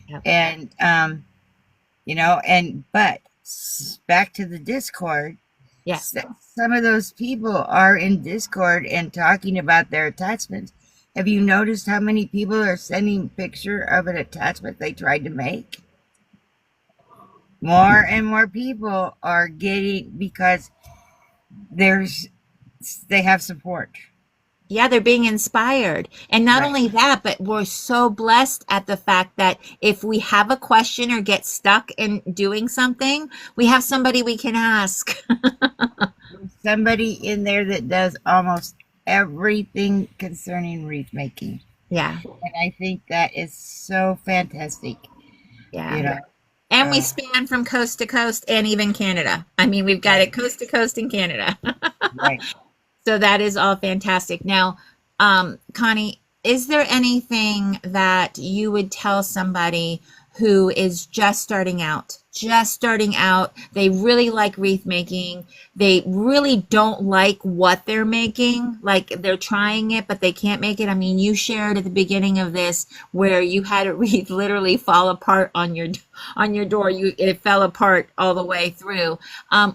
Yep. And and but back to the Discord. Yeah. s- Some of those people are in Discord and talking about their attachments. Have you noticed how many people are sending picture of an attachment they tried to make? More and more people are getting, because there's they have support. Yeah, they're being inspired. And not Right. only that, but we're so blessed at the fact that if we have a question or get stuck in doing something, we have somebody we can ask. There's somebody in there that does almost everything concerning wreath making. Yeah, And I think that is so fantastic. You yeah. know, And we uh, span from coast to coast and even Canada. I mean, we've got right, it coast to coast in Canada. right. So that is all fantastic. Now, Connie, is there anything that you would tell somebody who is just starting out? Just starting out, they really like wreath making. They really don't like what they're making. Like they're trying it, but they can't make it. I mean, you shared at the beginning of this where you had a wreath literally fall apart on your door. It fell apart all the way through.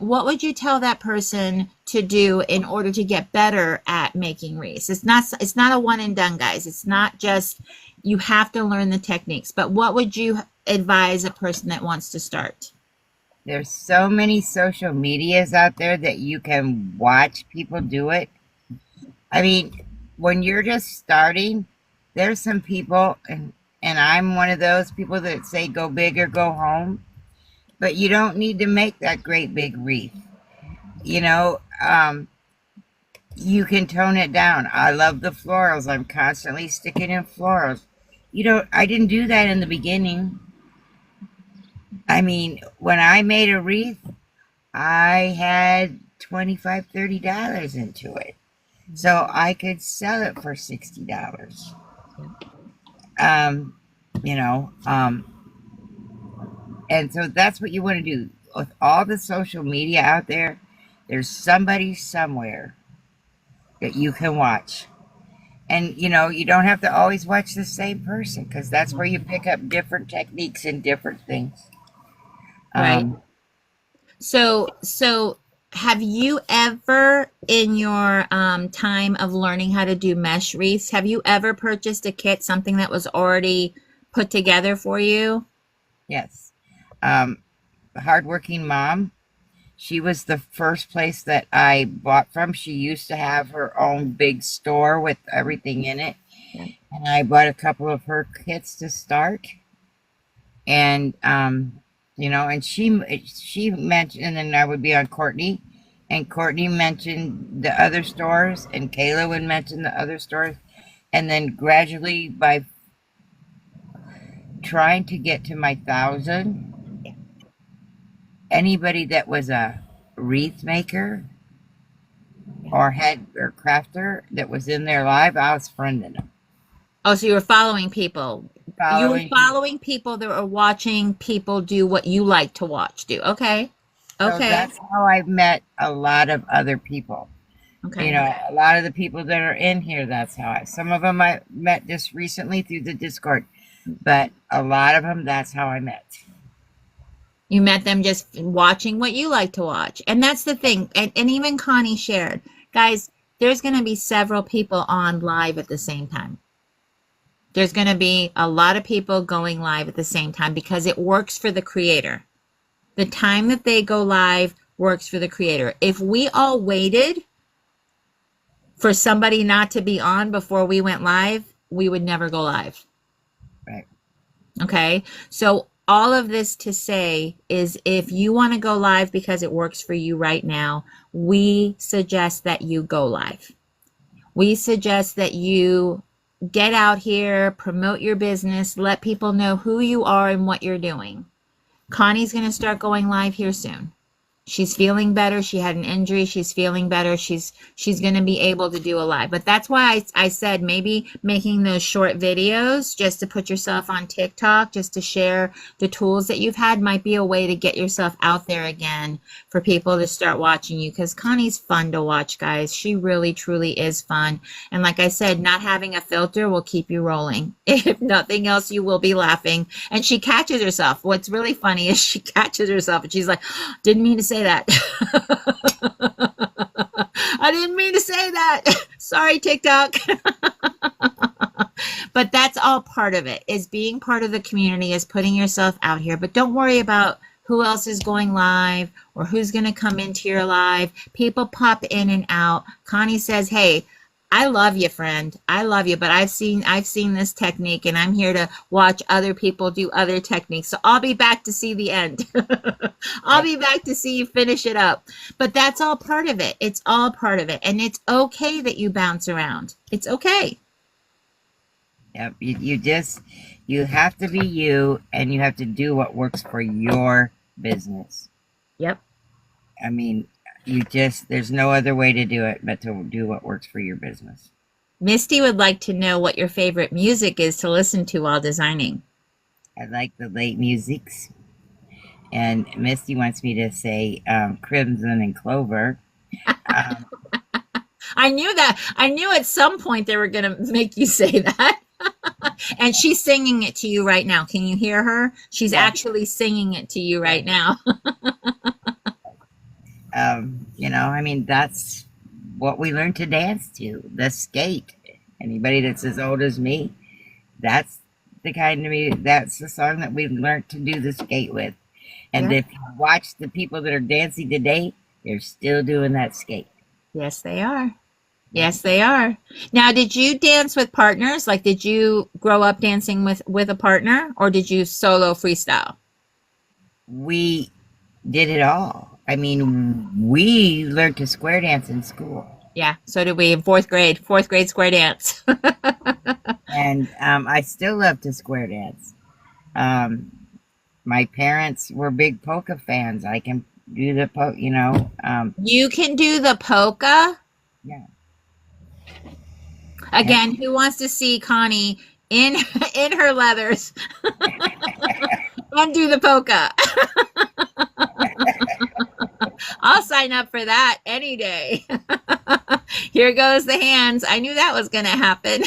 What would you tell that person to do in order to get better at making wreaths? It's not a one and done, guys. It's not just you have to learn the techniques. But what would you advise a person that wants to start? There's so many social medias out there that you can watch people do it. I mean, when you're just starting, there's some people, and I'm one of those people that say go big or go home, but you don't need to make that great big wreath. You know, you can tone it down. I love the florals. I'm constantly sticking in florals. I didn't do that in the beginning. I mean, when I made a wreath, I had $25, $30 into it. So I could sell it for $60. Um, you know, and so that's what you want to do. With all the social media out there, there's somebody somewhere that you can watch. And you don't have to always watch the same person, because that's where you pick up different techniques and different things. Right. Um, So have you ever, in your time of learning how to do mesh wreaths, have you ever purchased a kit, something that was already put together for you? yes. Um, Hardworking Mom, she was the first place that I bought from. She used to have her own big store with everything in it. Yeah. And I bought a couple of her kits to start. And and she mentioned, and then I would be on Courtney, and Courtney mentioned the other stores, and Kayla would mention the other stores, and then gradually, by trying to get to my 1,000, anybody that was a wreath maker or had or crafter that was in their live, I was friending them, Oh, so you were following people. You were following people. following people that were watching people do what you like to watch do. Okay. So Okay. that's how I met a lot of other people. Okay. A lot of the people that are in here, that's how some of them I met just recently through the Discord, but a lot of them, that's how I met. You met them just watching what you like to watch. And that's the thing. And even Connie shared, guys, there's going to be several people on live at the same time. There's going to be a lot of people going live at the same time because it works for the creator. The time that they go live works for the creator. If we all waited for somebody not to be on before we went live, we would never go live. Right. Okay. So all of this to say is if you want to go live because it works for you right now, we suggest that you go live. We suggest that you get out here, promote your business, let people know who you are and what you're doing. Connie's going to start going live here soon. She's feeling better. She had an injury. She's feeling better. She's going to be able to do a live. But that's why I said maybe making those short videos just to put yourself on TikTok, just to share the tools that you've had might be a way to get yourself out there again for people to start watching you. Because Connie's fun to watch, guys. She really, truly is fun. And like I said, not having a filter will keep you rolling. If nothing else, you will be laughing. And she catches herself. What's really funny is she catches herself and she's like, didn't mean to say that. I didn't mean to say that. Sorry, TikTok. But that's all part of it, is being part of the community, is putting yourself out here. But don't worry about who else is going live or who's going to come into your live. People pop in and out. Connie says, hey, I love you, friend. I love you, but I've seen this technique, and I'm here to watch other people do other techniques. So I'll be back to see the end. I'll be back to see you finish it up. But that's all part of it. It's all part of it. And it's okay that you bounce around. It's okay. Yep. You have to be you, and you have to do what works for your business. Yep. I mean, there's no other way to do it but to do what works for your business. Misty would like to know what your favorite music is to listen to while designing. I like the late musics. And Misty wants me to say Crimson and Clover. I knew that. I knew at some point they were going to make you say that. And she's singing it to you right now. Can you hear her? She's actually singing it to you right now. I mean, that's what we learned to dance to, the skate. Anybody that's as old as me, that's that's the song that we learned to do the skate with. And if you watch the people that are dancing today, they're still doing that skate. Yes, they are. Yes, they are. Now, did you dance with partners? Like, did you grow up dancing with a partner, or did you solo freestyle? We did it all. I mean, we learned to square dance in school. Yeah, so did we in fourth grade square dance. And I still love to square dance. My parents were big polka fans. I can do the You can do the polka? Yeah. Again, who wants to see Connie in her leathers and do the polka? I'll sign up for that any day. Here goes the hands. I knew that was going to happen.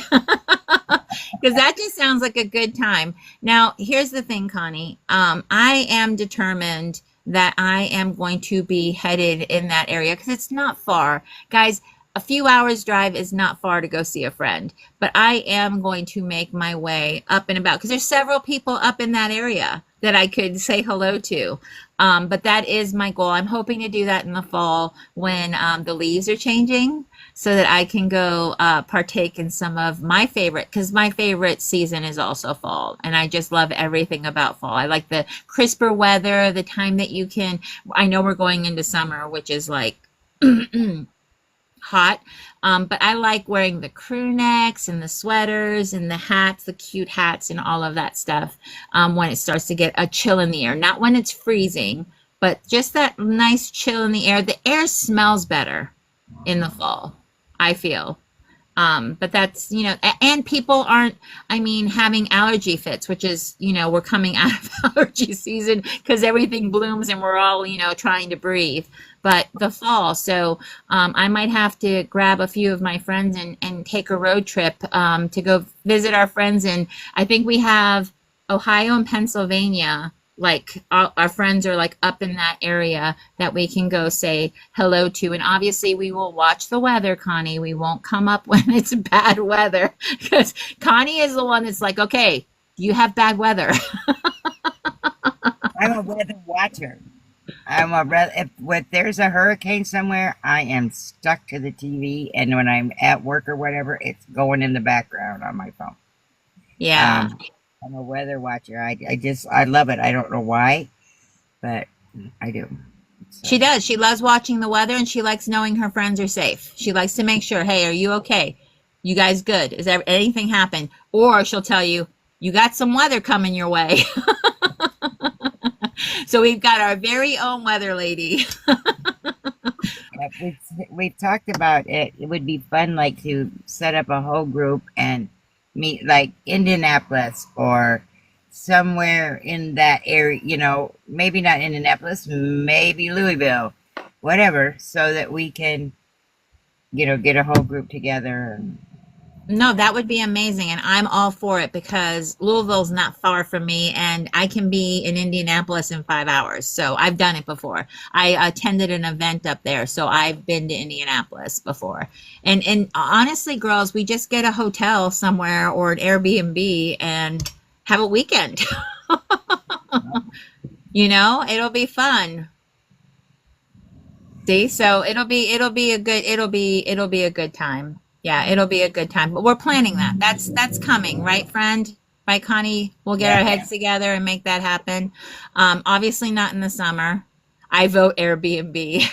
Because that just sounds like a good time. Now, here's the thing, Connie. I am determined that I am going to be headed in that area because it's not far. Guys, a few hours drive is not far to go see a friend. But I am going to make my way up and about because there's several people up in that area that I could say hello to. But that is my goal. I'm hoping to do that in the fall when the leaves are changing so that I can go partake in some of my favorite, because my favorite season is also fall. And I just love everything about fall. I like the crisper weather, the time that you can, I know we're going into summer, which is like hot. But I like wearing the crew necks and the sweaters and the hats, the cute hats and all of that stuff when it starts to get a chill in the air. Not when it's freezing, but just that nice chill in the air. The air smells better in the fall, I feel. But that's, and people aren't, having allergy fits, which is, we're coming out of allergy season because everything blooms and we're all, trying to breathe. But the fall, so I might have to grab a few of my friends and take a road trip to go visit our friends. And I think we have Ohio and Pennsylvania, like our friends are like up in that area that we can go say hello to. And obviously we will watch the weather, Connie. We won't come up when it's bad weather because Connie is the one that's like, okay, you have bad weather. I'm a weather watcher. If there's a hurricane somewhere, I am stuck to the TV, and when I'm at work or whatever, it's going in the background on my phone. Yeah. I'm a weather watcher. I love it. I don't know why, but I do. So. She does. She loves watching the weather, and she likes knowing her friends are safe. She likes to make sure, hey, are you okay? You guys good? Is there anything happen? Or she'll tell you, you got some weather coming your way. So we've got our very own weather lady. Yeah, we've talked about it. It would be fun, like to set up a whole group and meet, like Indianapolis or somewhere in that area. Maybe not Indianapolis, maybe Louisville, whatever, so that we can, get a whole group together. No, that would be amazing. And I'm all for it because Louisville's not far from me and I can be in Indianapolis in 5 hours. So I've done it before. I attended an event up there. So I've been to Indianapolis before. And honestly, girls, we just get a hotel somewhere or an Airbnb and have a weekend. It'll be fun. See, so it'll be a good time. Yeah, it'll be a good time. But we're planning that. That's coming, right, friend? Right, Connie? We'll get our Yeah. heads together and make that happen. Obviously not in the summer. I vote Airbnb.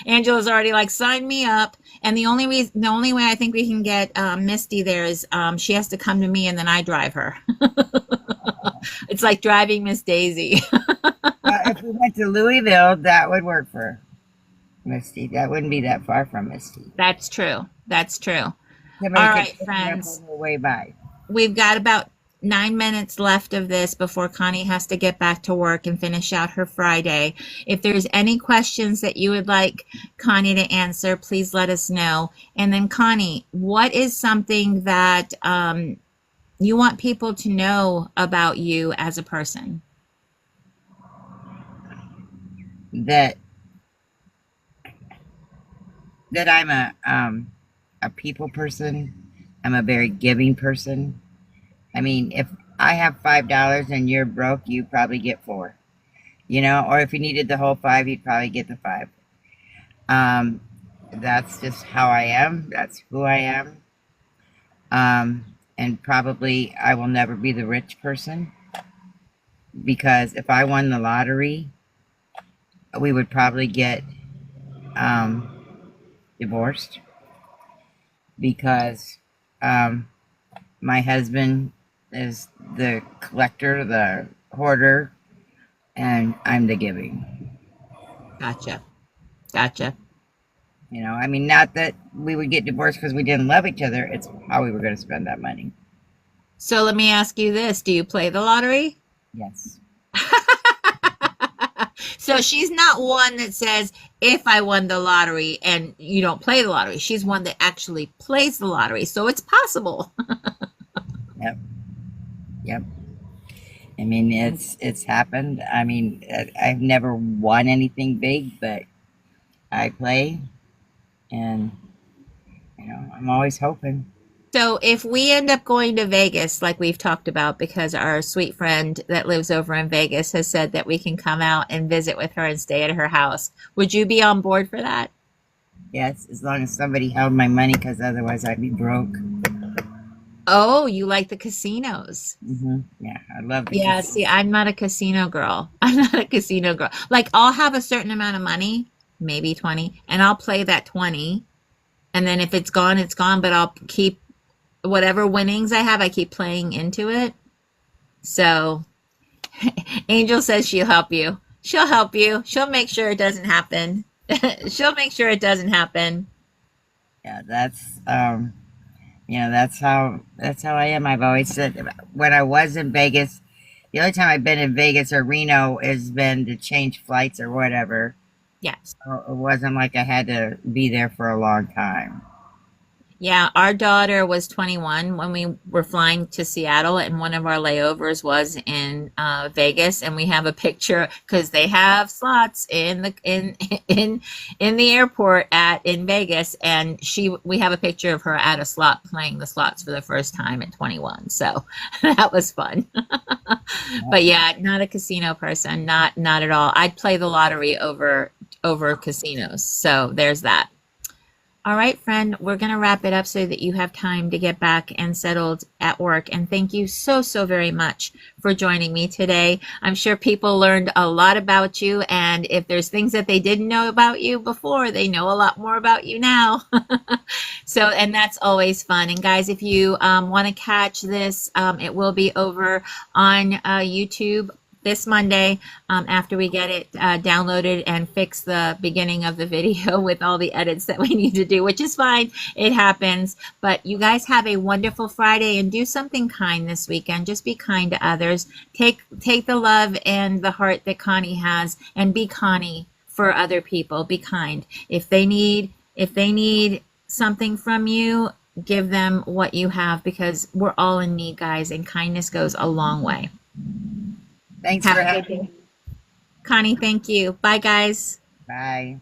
Angela's already like, sign me up. And the only way I think we can get Misty there is she has to come to me and then I drive her. It's like driving Miss Daisy. If we went to Louisville, that would work for Misty. That wouldn't be that far from Misty. That's true. That's true. Somebody All could right, pick me up friends. on their way by. We've got about 9 minutes left of this before Connie has to get back to work and finish out her Friday. If there's any questions that you would like Connie to answer, please let us know. And then, Connie, what is something that you want people to know about you as a person? That I'm a people person. I'm a very giving person. I mean, if I have $5 and you're broke, you probably get four. Or if you needed the whole five, you'd probably get the five. That's just how I am. That's who I am. And probably I will never be the rich person because if I won the lottery, we would probably get divorced because my husband is the collector, the hoarder, and I'm the giving. Gotcha. Gotcha. I mean, not that we would get divorced because we didn't love each other. It's how we were going to spend that money. So let me ask you this. Do you play the lottery? Yes. So she's not one that says, if I won the lottery and you don't play the lottery. She's one that actually plays the lottery. So it's possible. Yep. Yep. I mean, it's happened. I mean, I've never won anything big, but I play and, I'm always hoping. So if we end up going to Vegas, like we've talked about, because our sweet friend that lives over in Vegas has said that we can come out and visit with her and stay at her house, would you be on board for that? Yes, as long as somebody held my money because otherwise I'd be broke. Oh, you like the casinos. Yeah, I love the Yeah, casino. see, I'm not a casino girl. I'm not a casino girl. Like, I'll have a certain amount of money, maybe 20, and I'll play that 20. And then if it's gone, it's gone, but I'll keep whatever winnings I have, I keep playing into it. So Angel says she'll help you. She'll help you. She'll make sure it doesn't happen. She'll make sure it doesn't happen. Yeah, that's how I am. I've always said when I was in Vegas, the only time I've been in Vegas or Reno has been to change flights or whatever. Yes. So it wasn't like I had to be there for a long time. Yeah, our daughter was 21 when we were flying to Seattle, and one of our layovers was in Vegas, and we have a picture because they have slots in the in the airport in Vegas, and we have a picture of her at a slot playing the slots for the first time at 21. So that was fun. But yeah, not a casino person, not at all. I'd play the lottery over casinos. So there's that. All right, friend, we're going to wrap it up so that you have time to get back and settled at work. And thank you so, so very much for joining me today. I'm sure people learned a lot about you. And if there's things that they didn't know about you before, they know a lot more about you now. And that's always fun. And guys, if you want to catch this, it will be over on YouTube this Monday, after we get it downloaded and fix the beginning of the video with all the edits that we need to do, which is fine. It happens. But you guys have a wonderful Friday and do something kind this weekend. Just be kind to others. Take the love and the heart that Connie has and be Connie for other people. Be kind. If they need something from you, give them what you have, because we're all in need, guys, and kindness goes a long way. Thanks Have for a good having day. me. Connie, thank you. Bye, guys. Bye.